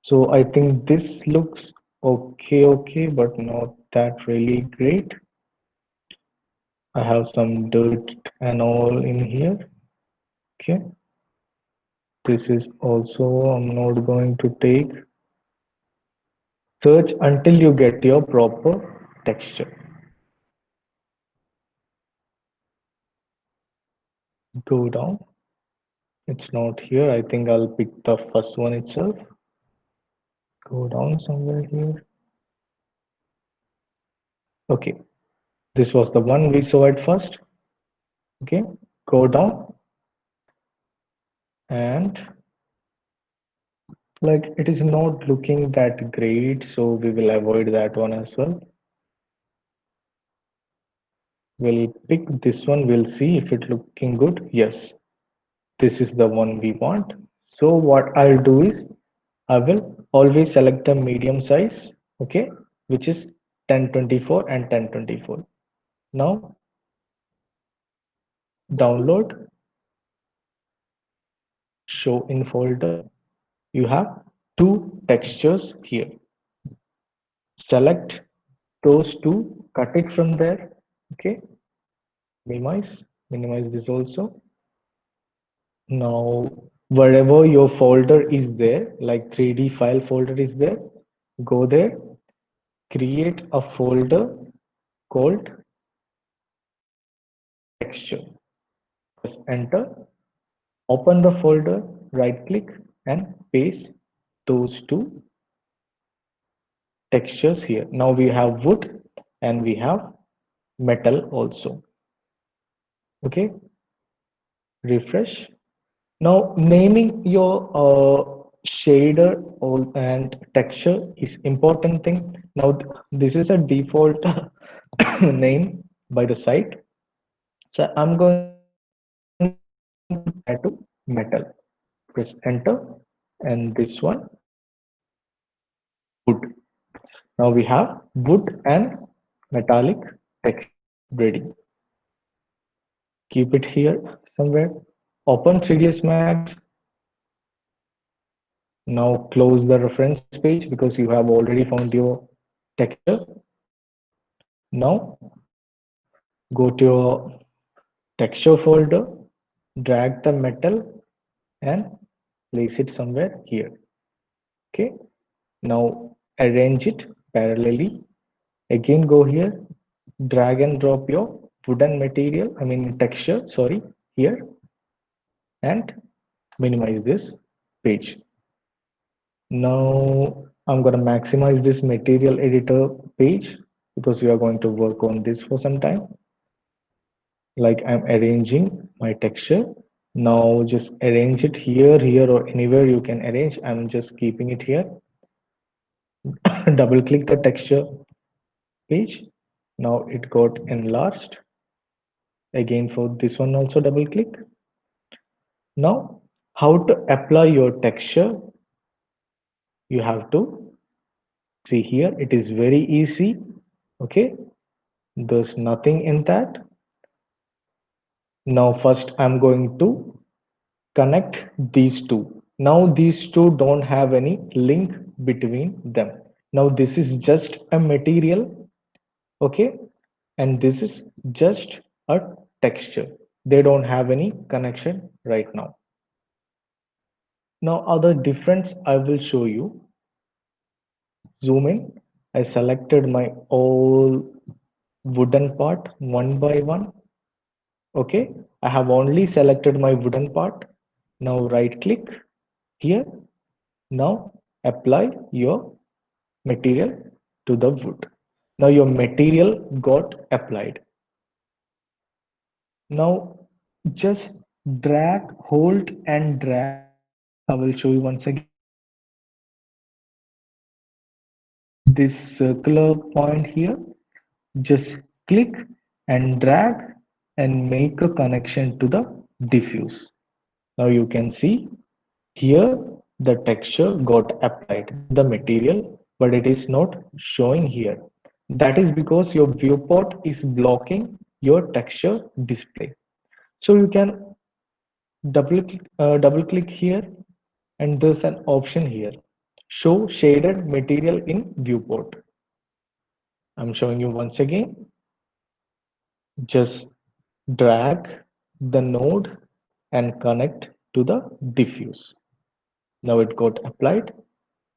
So I think this looks okay, but not that really great. I have some dirt and all in here. Okay, this is also I'm not going to take. Search until you get your proper texture. Go down. It's not here. I think I'll pick the first one itself. Go down somewhere here. Okay, this was the one we saw at first. Okay, go down and like it is not looking that great, so we will avoid that one as well. We'll pick this one. We'll see if it's looking good. Yes, this is the one we want. So what I'll do is I will always select the medium size, okay, which is 1024 and 1024. Now download, show in folder. You have two textures here. Select those two, cut it from there, okay, minimize, minimize this also. Now, wherever your folder is there, like 3D file folder is there, go there, create a folder called texture. Press enter, open the folder, right click and paste those two textures here. Now we have wood and we have metal also. Okay, refresh. Now naming your shader and texture is important thing. Now this is a default name by the site. So I'm going to add to metal. Press enter and this one wood. Now we have wood and metallic texture ready. Keep it here somewhere. Open 3ds Max. Now close the reference page because you have already found your texture. Now go to your texture folder, drag the metal and place it somewhere here. Okay. Now arrange it parallelly. Again go here, drag and drop your wooden material, I mean texture, sorry, here and minimize this page. Now I'm going to maximize this material editor page because we are going to work on this for some time. Like I'm arranging my texture. Now just arrange it here, or anywhere you can arrange. I'm just keeping it here. Double click the texture page. Now it got enlarged. Again for this one also double click. Now how to apply your texture? You have to see here. It is very easy. Okay. There's nothing in that. Now first I'm going to connect these two. Now these two don't have any link between them. Now this is just a material, okay, and this is just a texture. They don't have any connection right now. Now other difference I will show you. Zoom in. I selected my all wooden part one by one. Okay, I have only selected my wooden part. Now right click here. Now apply your material to the wood. Now your material got applied. Now just drag, hold and drag. I will show you once again. This circular point here, just click and drag and make a connection to the diffuse. Now you can see here the texture got applied in the material, but it is not showing here. That is because your viewport is blocking your texture display. So you can double click here, and there's an option here, show shaded material in viewport. I'm showing you once again. Just drag the node and connect to the diffuse. Now it got applied.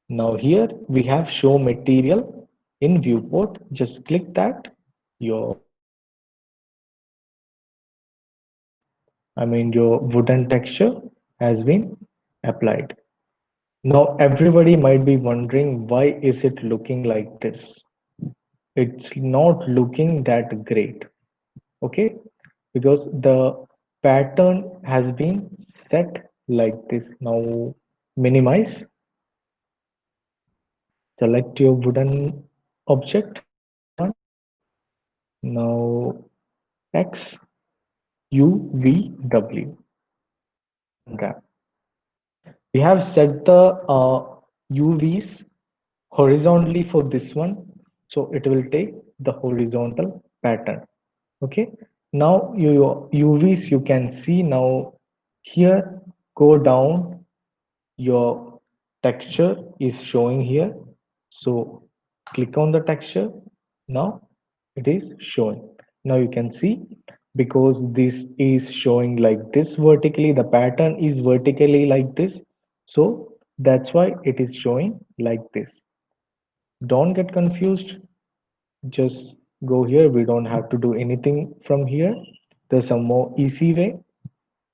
Now here we have show material in viewport. Just click that. Your your wooden texture has been applied. Now everybody might be wondering, why is it looking like this? It's not looking that great. Okay, because the pattern has been set like this. Now minimize, select your wooden object, this one. Now X U V W, wrap. We have set the UVs horizontally for this one, so it will take the horizontal pattern. Okay, now your UVs you can see. Now here, go down, your texture is showing here, so click on the texture. Now it is showing. Now you can see, because this is showing like this vertically, the pattern is vertically like this, so that's why it is showing like this. Don't get confused, just go here. We don't have to do anything from here. There's a more easy way.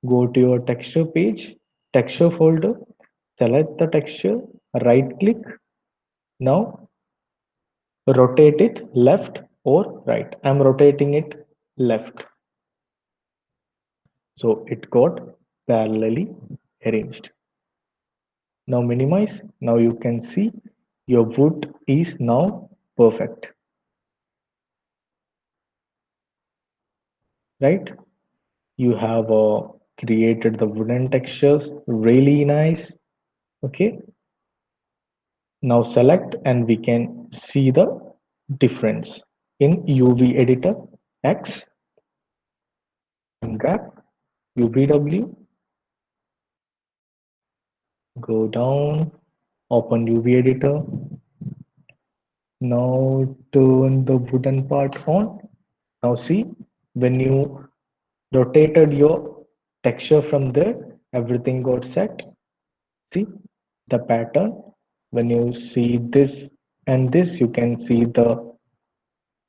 Go to your texture page, texture folder, select the texture, right click. Now rotate it left or right. I'm rotating it left. So it got parallelly arranged. Now minimize. Now you can see your wood is now perfect, right? You have created the wooden textures really nice. Okay, now select and we can see the difference in UV editor. X and grab UVW, go down, open UV editor. Now turn the wooden part on. Now see, when you rotated your texture from there, everything got set. See the pattern. When you see this and this, you can see the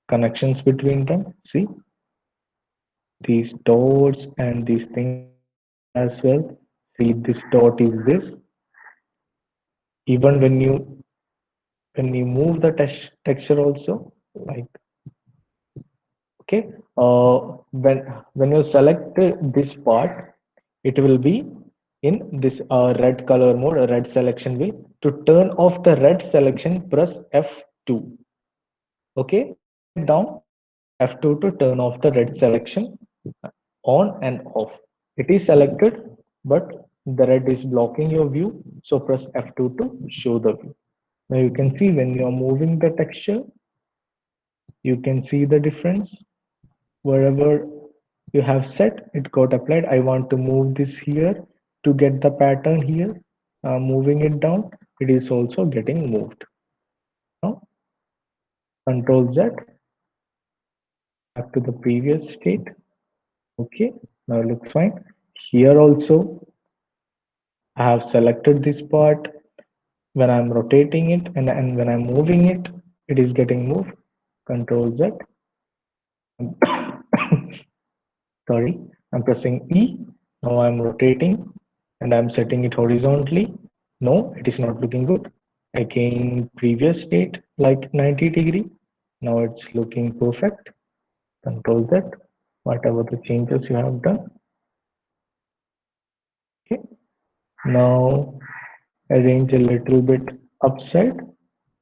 connections between them. See these dots and these things as well. See, this dot is this. Even when you move the texture also, like, okay, when you select this part, it will be in this red color mode, a red selection wheel. To turn off the red selection, press F2. Okay, hold it down, F2 to turn off the red selection, on and off. It is selected, but the red is blocking your view, so press F2 to show the view. Now you can see when you are moving the texture, you can see the difference. Wherever you have set, it got applied. I want to move this here to get the pattern here. Moving it down, it is also getting moved. Now Control Z, back to the previous state. Okay, now it looks fine. Here also, I have selected this part. When I'm rotating it and when I'm moving it, it is getting moved. Control Z, Sorry, I'm pressing E. Now I'm rotating and I'm setting it horizontally. No, it is not looking good. Again, previous state like 90 degree. Now it's looking perfect. Control Z, whatever the changes you have done. Okay, now arrange a little bit upside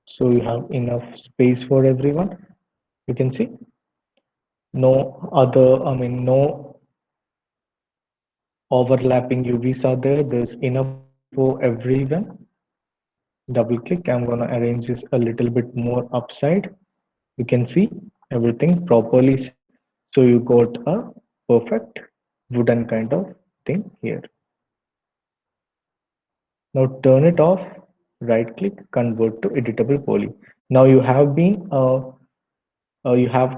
so you have enough space for everyone. You can see no overlapping UVs are there. There's enough space for everyone. Double click. I'm gonna arrange this a little bit more upside. You can see everything properly set. So you got a perfect wooden kind of thing here. Now turn it off, right click, convert to editable poly. Now you have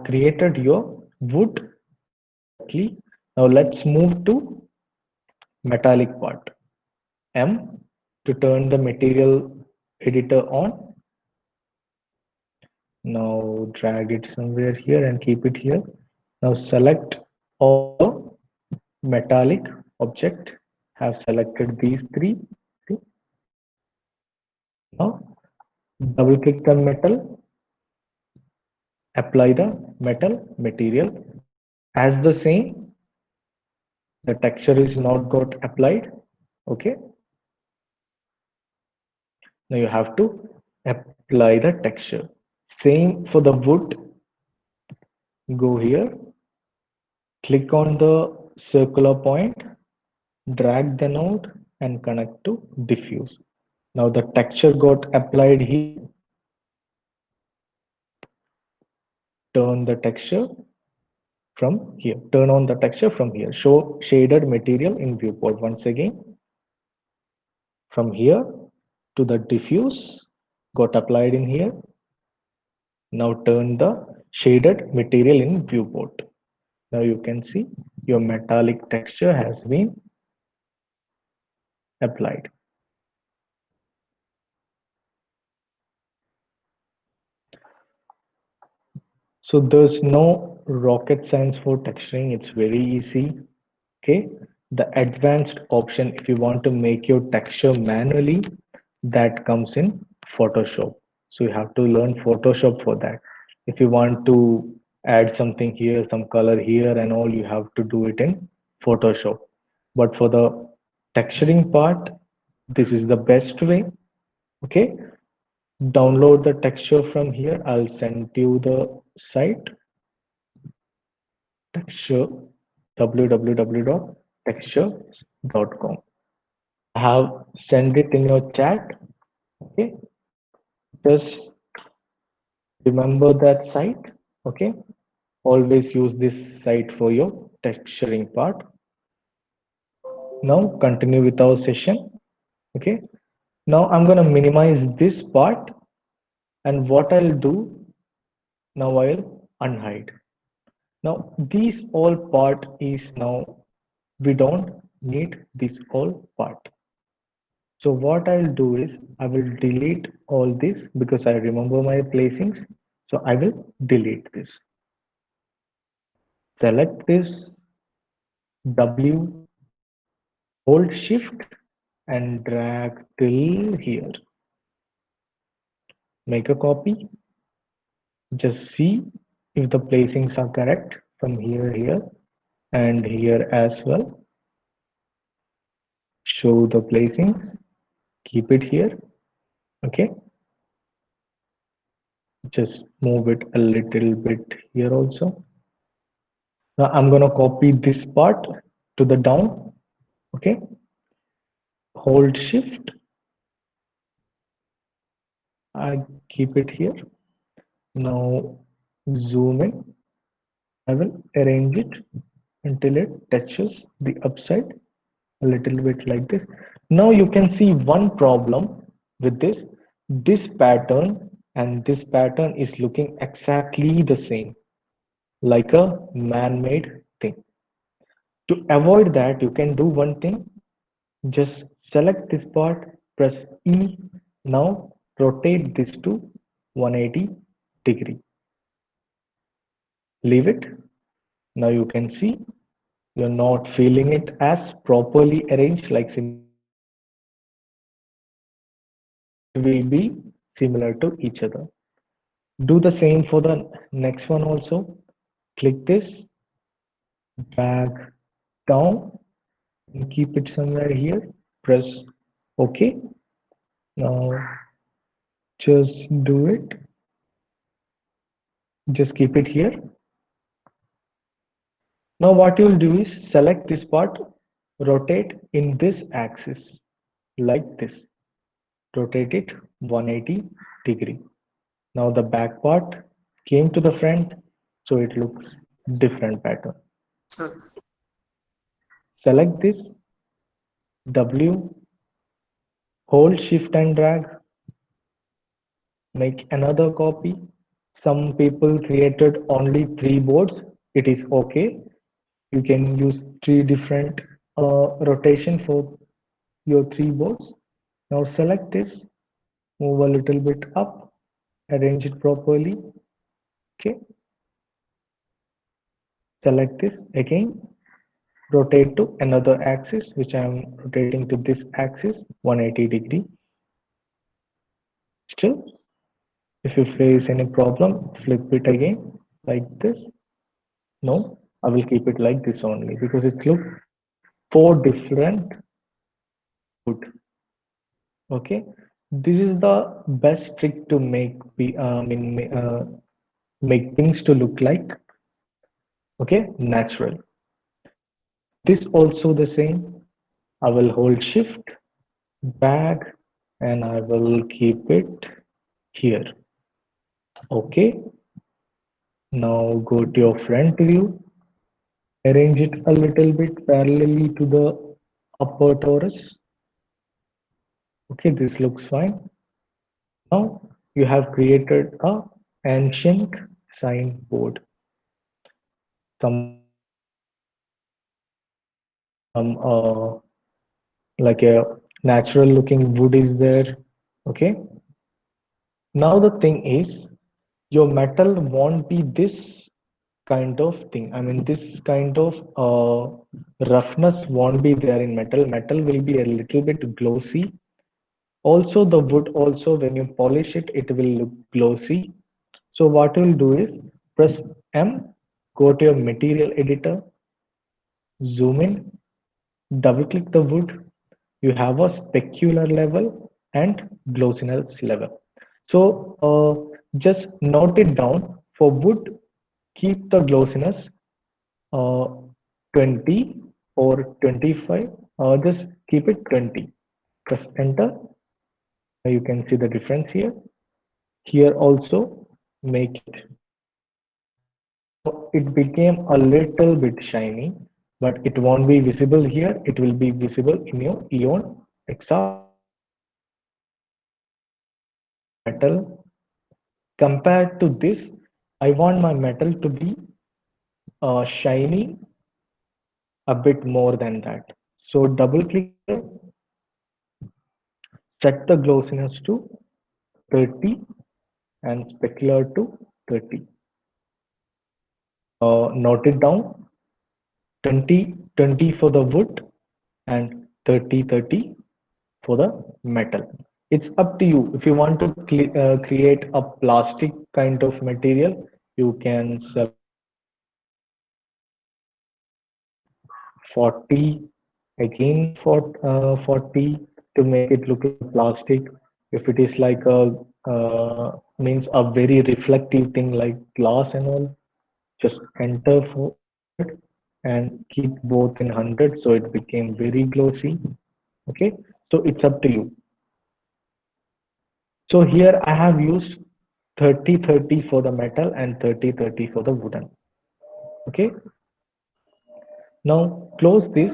created your wood perfectly. Now let's move to metallic part. M to turn the material editor on. Now drag it somewhere here and keep it here. Now select all the metallic object. Have selected these three. See? Now double click the metal, apply the metal material. As the same, the texture is not got applied. Okay. Now you have to apply the texture. Same for the wood. Go here, click on the circular point, drag the node and connect to diffuse. Now the texture got applied here. Turn the texture from here. Turn on the texture from here. Show shaded material in viewport once again. From here to the diffuse got applied in here. Now turn the shaded material in viewport. Now you can see your metallic texture has been applied. So there's no rocket science for texturing. It's very easy. Okay. The advanced option, if you want to make your texture manually, that comes in Photoshop. So you have to learn Photoshop for that. If you want to add something here, some color here and all, you have to do it in Photoshop. But for the texturing part, this is the best way. Okay. Download the texture from here. I'll send you the site texture www.textures.com. I have sent it in your chat. Okay, just remember that site. Okay, always use this site for your texturing part. Now continue with our session. Okay, now I'm gonna minimize this part, and what I'll do now, I'll unhide. Now this all part is now we don't need this all part. So what I'll do is I will delete all this because I remember my placings. So I will delete this. Select this W, hold shift and drag till here. Make a copy. Just see if the placings are correct from here and here as well. Show the placings. Keep it here. Okay. Just move it a little bit here also. Now I'm going to copy this part to the down. Okay. Hold shift. I keep it here. Now zoom in. I will arrange it until it touches the upside a little bit like this. Now you can see one problem with this. This pattern and this pattern is looking exactly the same, like a man-made thing. To avoid that, you can do one thing. Just select this part, press E. Now rotate this to 180 degree. Leave it. Now you can see You're not feeling it as properly arranged like similar to each other. It will be similar to each other. Do the same for the next one also. Click this, drag down, and keep it somewhere here. Press OK. Now just do it. Just keep it here. Now what you'll do is select this part, rotate in this axis like this. Rotate it 180 degree. Now the back part came to the front, so it looks different pattern. Sir. Select this W, hold shift and drag, make another copy. Some people created only 3 boards. It is okay. You can use 3 different rotation for your 3 boards. Now select this, move a little bit up, arrange it properly. Okay, select this again, rotate to another axis, which I am rotating to this axis 180 degree. Still, if you face any problem, flip it again like this. No, I will keep it like this only because it looks 4 different wood. Okay, this is the best trick to make make things to look like okay natural. This also the same. I will hold shift, drag, and I will keep it here. Okay, now go to your front view, arrange it a little bit parallelly to the upper torus. Okay, this looks fine. Now you have created a ancient signboard. Some some like a natural looking wood is there. Okay. Now the thing is your metal won't be this kind of thing. I mean this kind of roughness won't be there in metal. Metal will be a little bit glossy. Also the wood also when you polish it, it will look glossy. So what you'll do is press M, go to your material editor, zoom in, double click the wood. You have a specular level and glossiness level. So just note it down. For wood, keep the glossiness uh, 20 or 25. Just keep it 20. Press enter. You can see the difference here. Here also make it 20. Now it became a little bit shiny, but it won't be visible here. It will be visible in your Eon XR. Metal compared to this, I want my metal to be shiny a bit more than that. So double click here, set the glossiness to 30 and specular to 30. Note it down, 20 for the wood and 30 for the metal. It's up to you. If you want to create a plastic kind of material, you can select 40 again for 40 to make it look like plastic. If it is like a means a very reflective thing like glass and all, just enter for 100 and keep both in 100 so it became very glossy. Okay, so it's up to you. So here I have used 30 for the metal and 30 for the wooden. Okay, now close this.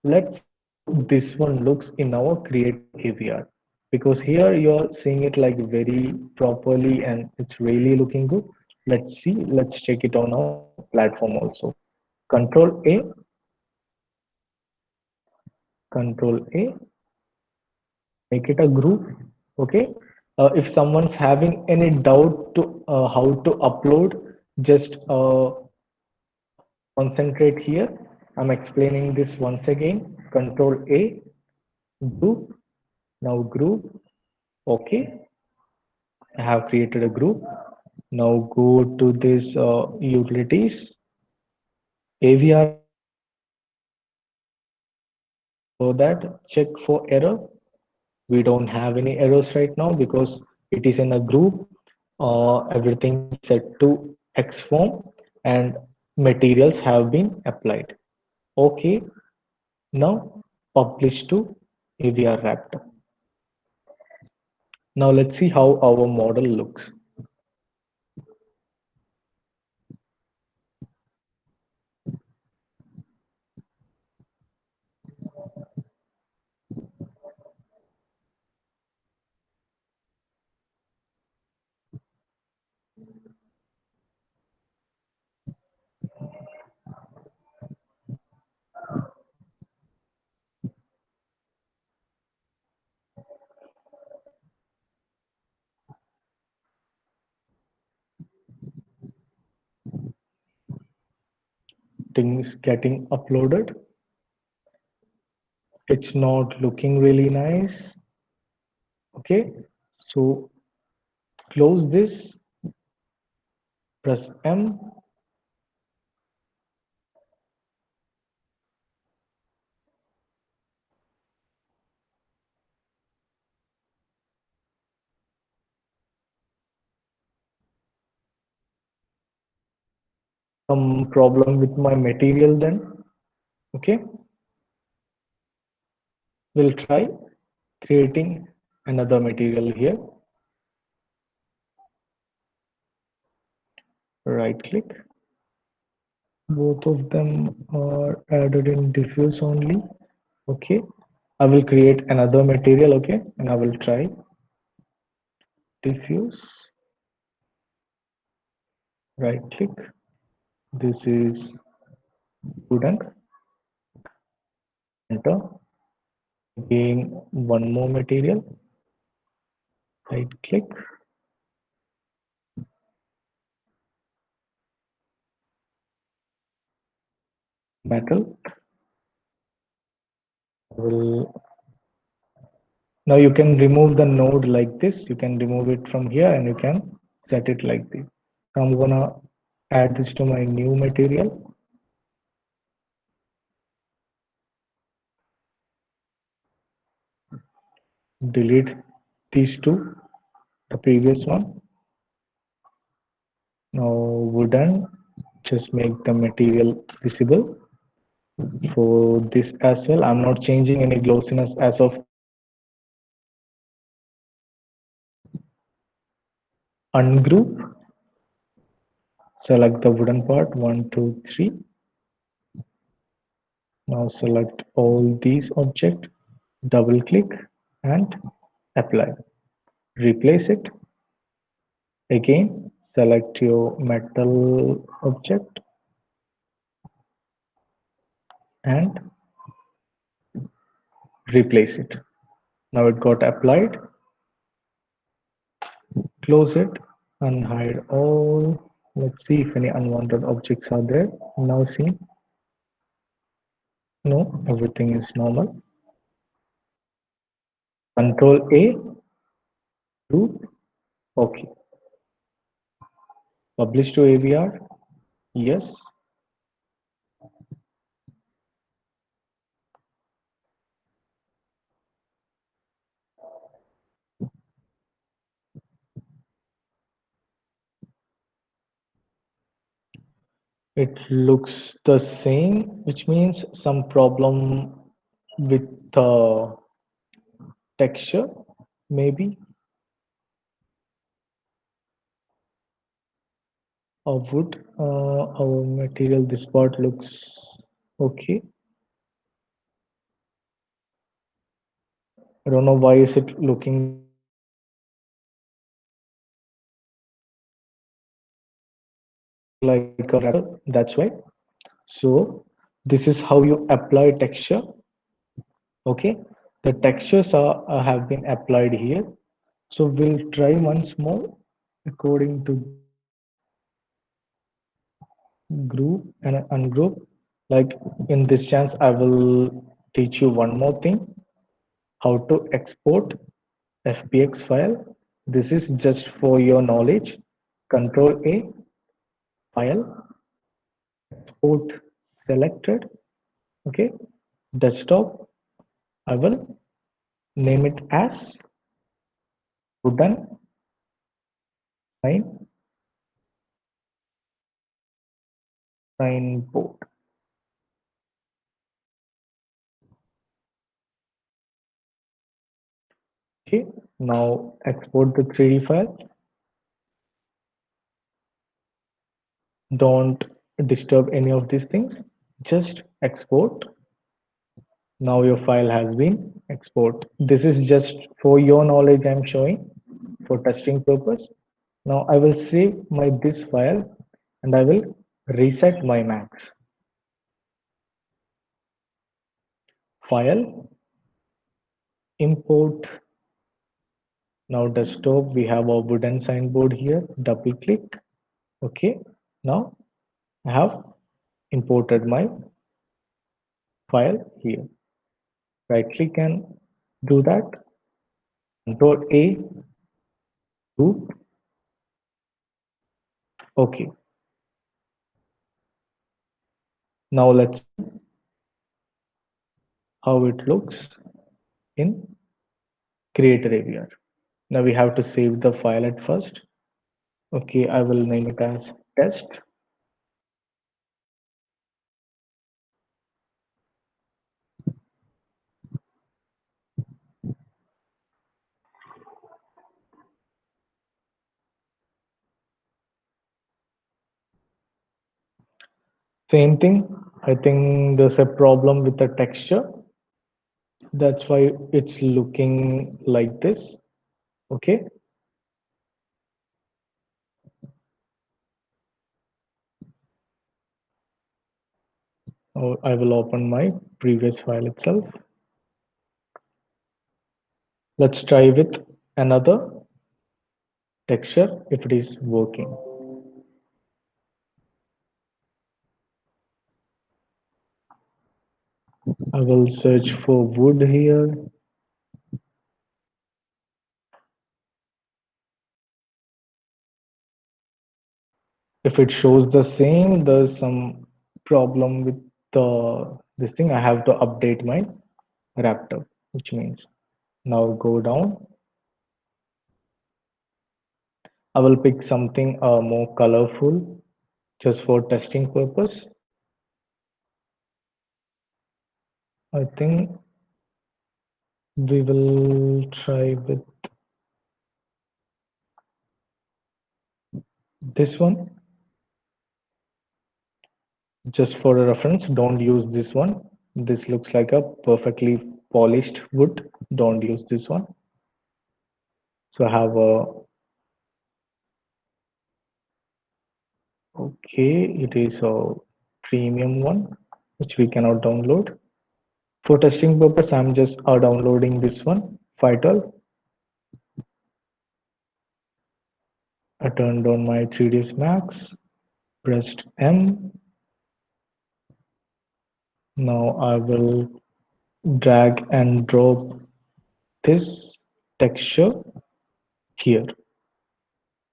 Let's see how this one looks in our creative AVR, because here you're seeing it like very properly and it's really looking good. Let's see, let's check it on our platform also. Control A, Control A, make it a group. Okay, if someone's having any doubt to how to upload, just concentrate here. I'm explaining this once again. Control A, group. Now group. Okay. I have created a group. Now go to this utilities, AVR for that. Check for error. We don't have any errors right now because it is in a group. Everything is set to X form and materials have been applied. Okay. Now publish to AVR Raptor. Now let's see how our model looks. Things getting uploaded. It's not looking really nice. Okay, so close this, press M. Some problem with my material then. Okay, we'll try creating another material here. Right click. Both of them are added in diffuse only. Okay, I will create another material. Okay, and I will try diffuse. Right click. This is student. Enter. Again, one more material. Right click. Metal. Will now you can remove the node like this. You can remove it from here and you can set it like this. So I'm gonna add this to my new material. Delete these two, the previous one. Now wooden, just make the material visible for this as well. I'm not changing any glossiness as of now. Ungroup, select the wooden part, 1, 2, 3. Now select all these objects, double click and apply. Replace it. Again, select your metal object and replace it. Now it got applied. Close it and hide all. Let's see if any unwanted objects are there. Now see, no, everything is normal. Control A, group, okay. Publish to AVR, yes. It looks the same, which means some problem with the texture, maybe. Of wood, our material, this part looks okay. I don't know why is it looking like this. Looking like a wrapper, that's why. So this is how you apply texture. Okay, the textures are have been applied here. So we'll try once more according to this group and ungroup. Like in this chance, I will teach you one more thing, how to export FBX file. This is just for your knowledge. Control A, file, export selected. Okay, desktop. I will name it as wooden sign signboard. Okay, now export the 3D file. Don't disturb any of these things. Just export. Now your file has been export. This is just for your knowledge I'm showing for testing purpose. Now I will save my this file and I will reset my Macs. File, import. Now desktop, we have our wooden signboard here. Double click. Okay. Now I have imported my file here. Right click and do that. Control A, root. Okay. Now let's see how it looks in Creator AVR. Now we have to save the file at first. Okay, I will name it as test. Same thing. I think there's a problem with the texture. That's why it's looking like this. Okay. I will open my previous file itself. Let's try with another texture if it is working. I will search for wood here. If it shows the same, there's some problem with the this thing. I have to update my Raptor, which means now go down. I will pick something more colorful just for testing purpose. I think we will try with this one. Just for a reference, don't use this one. This looks like a perfectly polished wood. Don't use this one. So I have a, okay, it is a premium one, which we cannot download. For testing purpose, I'm just downloading this one, Vital. I turned on my 3ds Max, pressed M. Now I will drag and drop this texture here.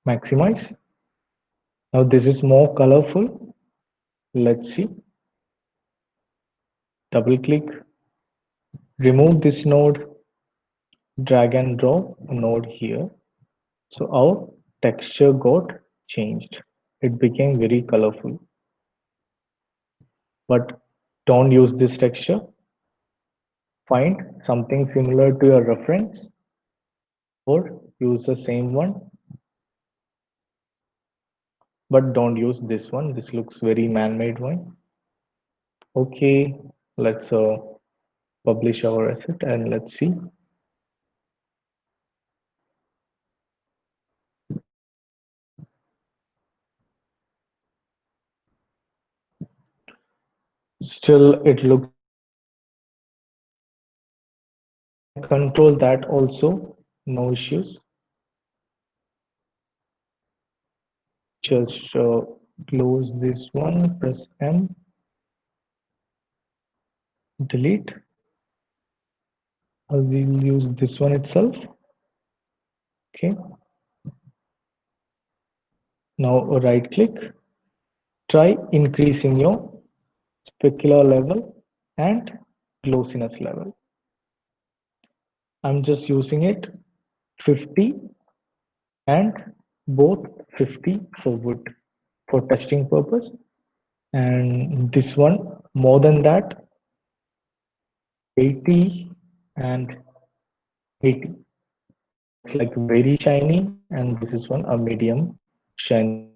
Maximize. Now this is more colorful. Let's see. Double click, remove this node, drag and drop a node here. So our texture got changed. It became very colorful. But don't use this texture. Find something similar to your reference or use the same one. But don't use this one. This looks very man-made one. Okay, let's publish our asset and let's see. Still, it looks control that also, no issues. Just close this one, press M. delete. I will use this one itself. Okay. Now right click, try increasing your specular level and glossiness level. I'm just using it 50 and both 50 for wood for testing purpose, and this one more than that 80 and 80. Now it's like very shiny, and this is one a medium shiny.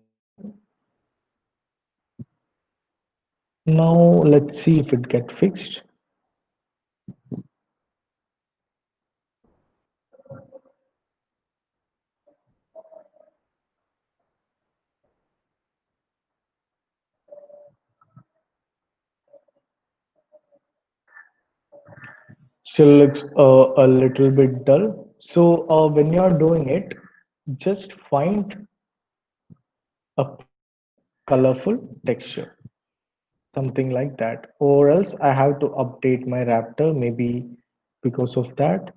Now let's see if it get fixed. Still looks a little bit dull. So when you're doing it, just find a colorful texture, something like that. Or else I have to update my Raptor, maybe because of that.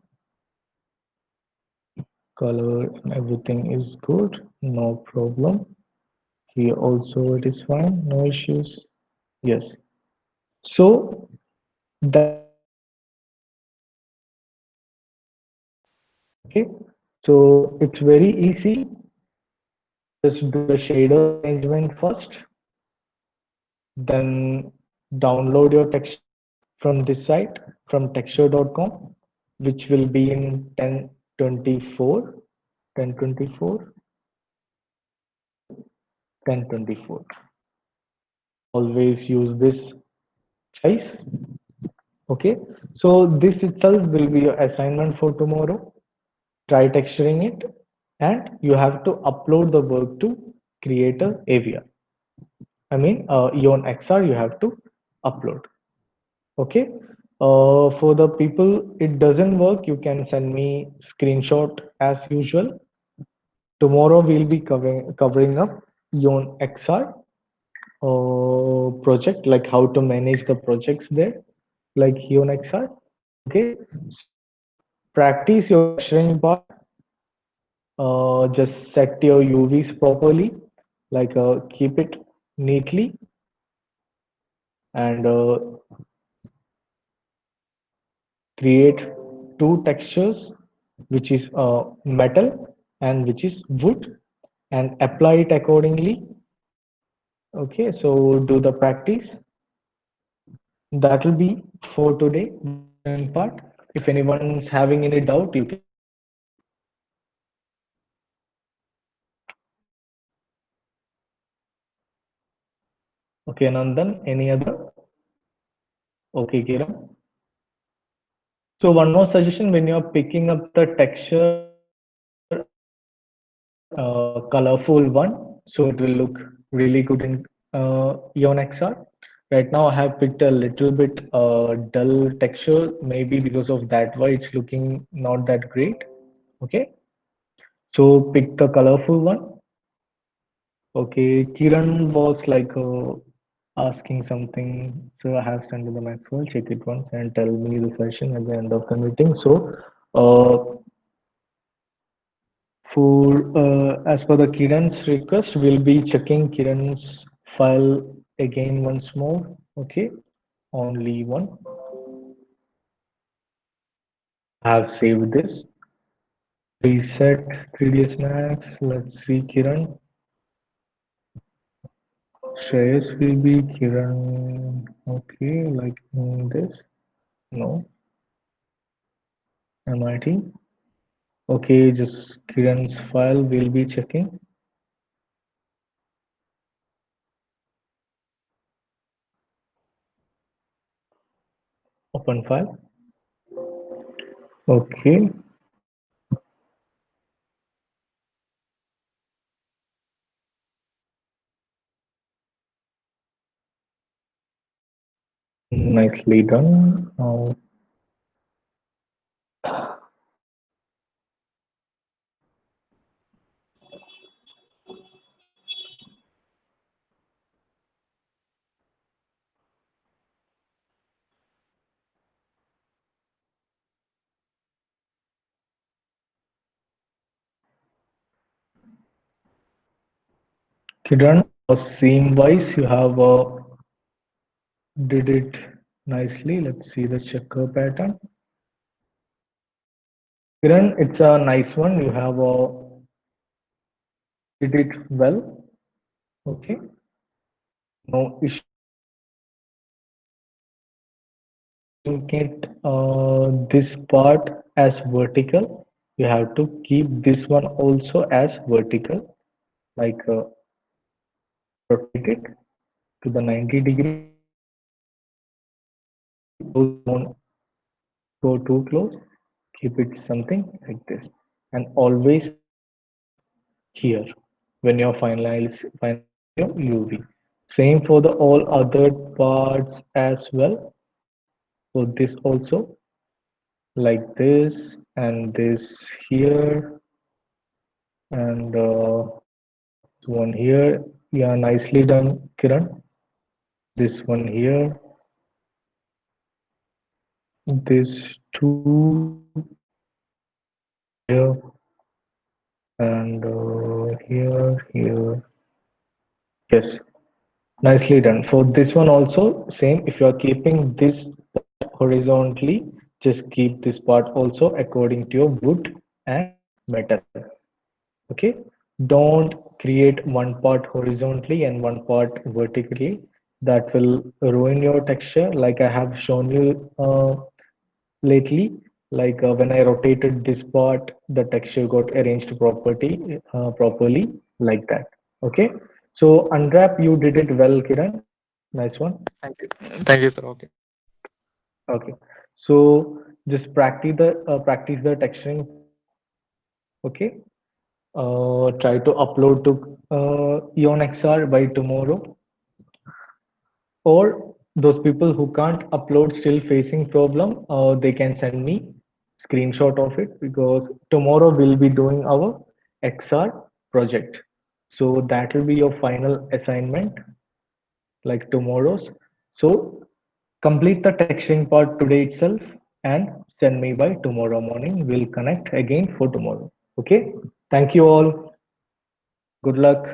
Color and everything is good, no problem. Here also it is fine, no issues. Yes. So that okay. So it's very easy. Just do the shader arrangement first, then download your texture from this site from texture.com, which will be in 1024, 1024, 1024. Always use this size. Okay, so this itself will be your assignment for tomorrow. Try texturing it, and you have to upload the work to Creator AVR. I mean, Eon XR you have to upload. Okay. For the people it doesn't work, you can send me screenshot as usual. Tomorrow we'll be covering up Eon XR project, like how to manage the projects there, like Eon XR. Okay. So practice your texturing part. Just set your UVs properly, like keep it neatly, and create two textures, which is metal and which is wood, and apply it accordingly. Okay, so do the practice. That will be for today, the texturing part. If anyone's having any doubt, you can. Okay, Nandan, any other? Okay, Kiran. So one more suggestion, when you're picking up the texture, pick colorful one, so it will look really good in Eon XR. Right now I have picked a little bit dull texture, maybe because of that why it's looking not that great. Okay, so pick the colorful one. Okay, Kiran was like asking something, so I have sent to the Maxwell. Check it once and tell me the session at the end of the meeting. So, for as per the Kiran's request, we'll be checking Kiran's file again once more. Okay, only one. I have saved this. Reset 3ds Max. Let's see, Kiran. Shreyas will be Kiran. Okay, like this. No, MIT. Okay, just Kiran's file we'll be checking. Open file. Okay, nicely done. Now, Kiran, seam wise, you have did it nicely. Let's see the checker pattern. Kiran, it's a nice one. You have did it well. Okay. No issue. Making it this part as vertical, you have to keep this one also as vertical, like rotate it to the 90-degree. Keep close, don't go too close. Keep it something like this, and always here when you're finalizing your UV. Same for the all other parts as well. For this also, like this and this here and one here. Yeah, nicely done, Kiran. This one here, this two here, and here. Yes, nicely done. For this one also, same. If you are keeping this part horizontally, just keep this part also according to your wood and metal. Okay, don't create one part horizontally and one part vertically. That will ruin your texture, like I have shown you lately. Like when I rotated this part, the texture got arranged properly, like that. Okay, so unwrap, you did it well, Kiran. Nice one. Thank you. Thank you, sir. Okay. Okay, so just practice the texturing part. Okay, try to upload to Eon XR by tomorrow, or those people who can't upload, still facing problem, they can send me screenshot of it, because tomorrow we'll be doing our XR project. So that will be your final assignment, like tomorrow's. So complete the texturing part today itself and send me by tomorrow morning. We'll connect again for tomorrow. Okay, thank you all. Good luck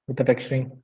with the texturing.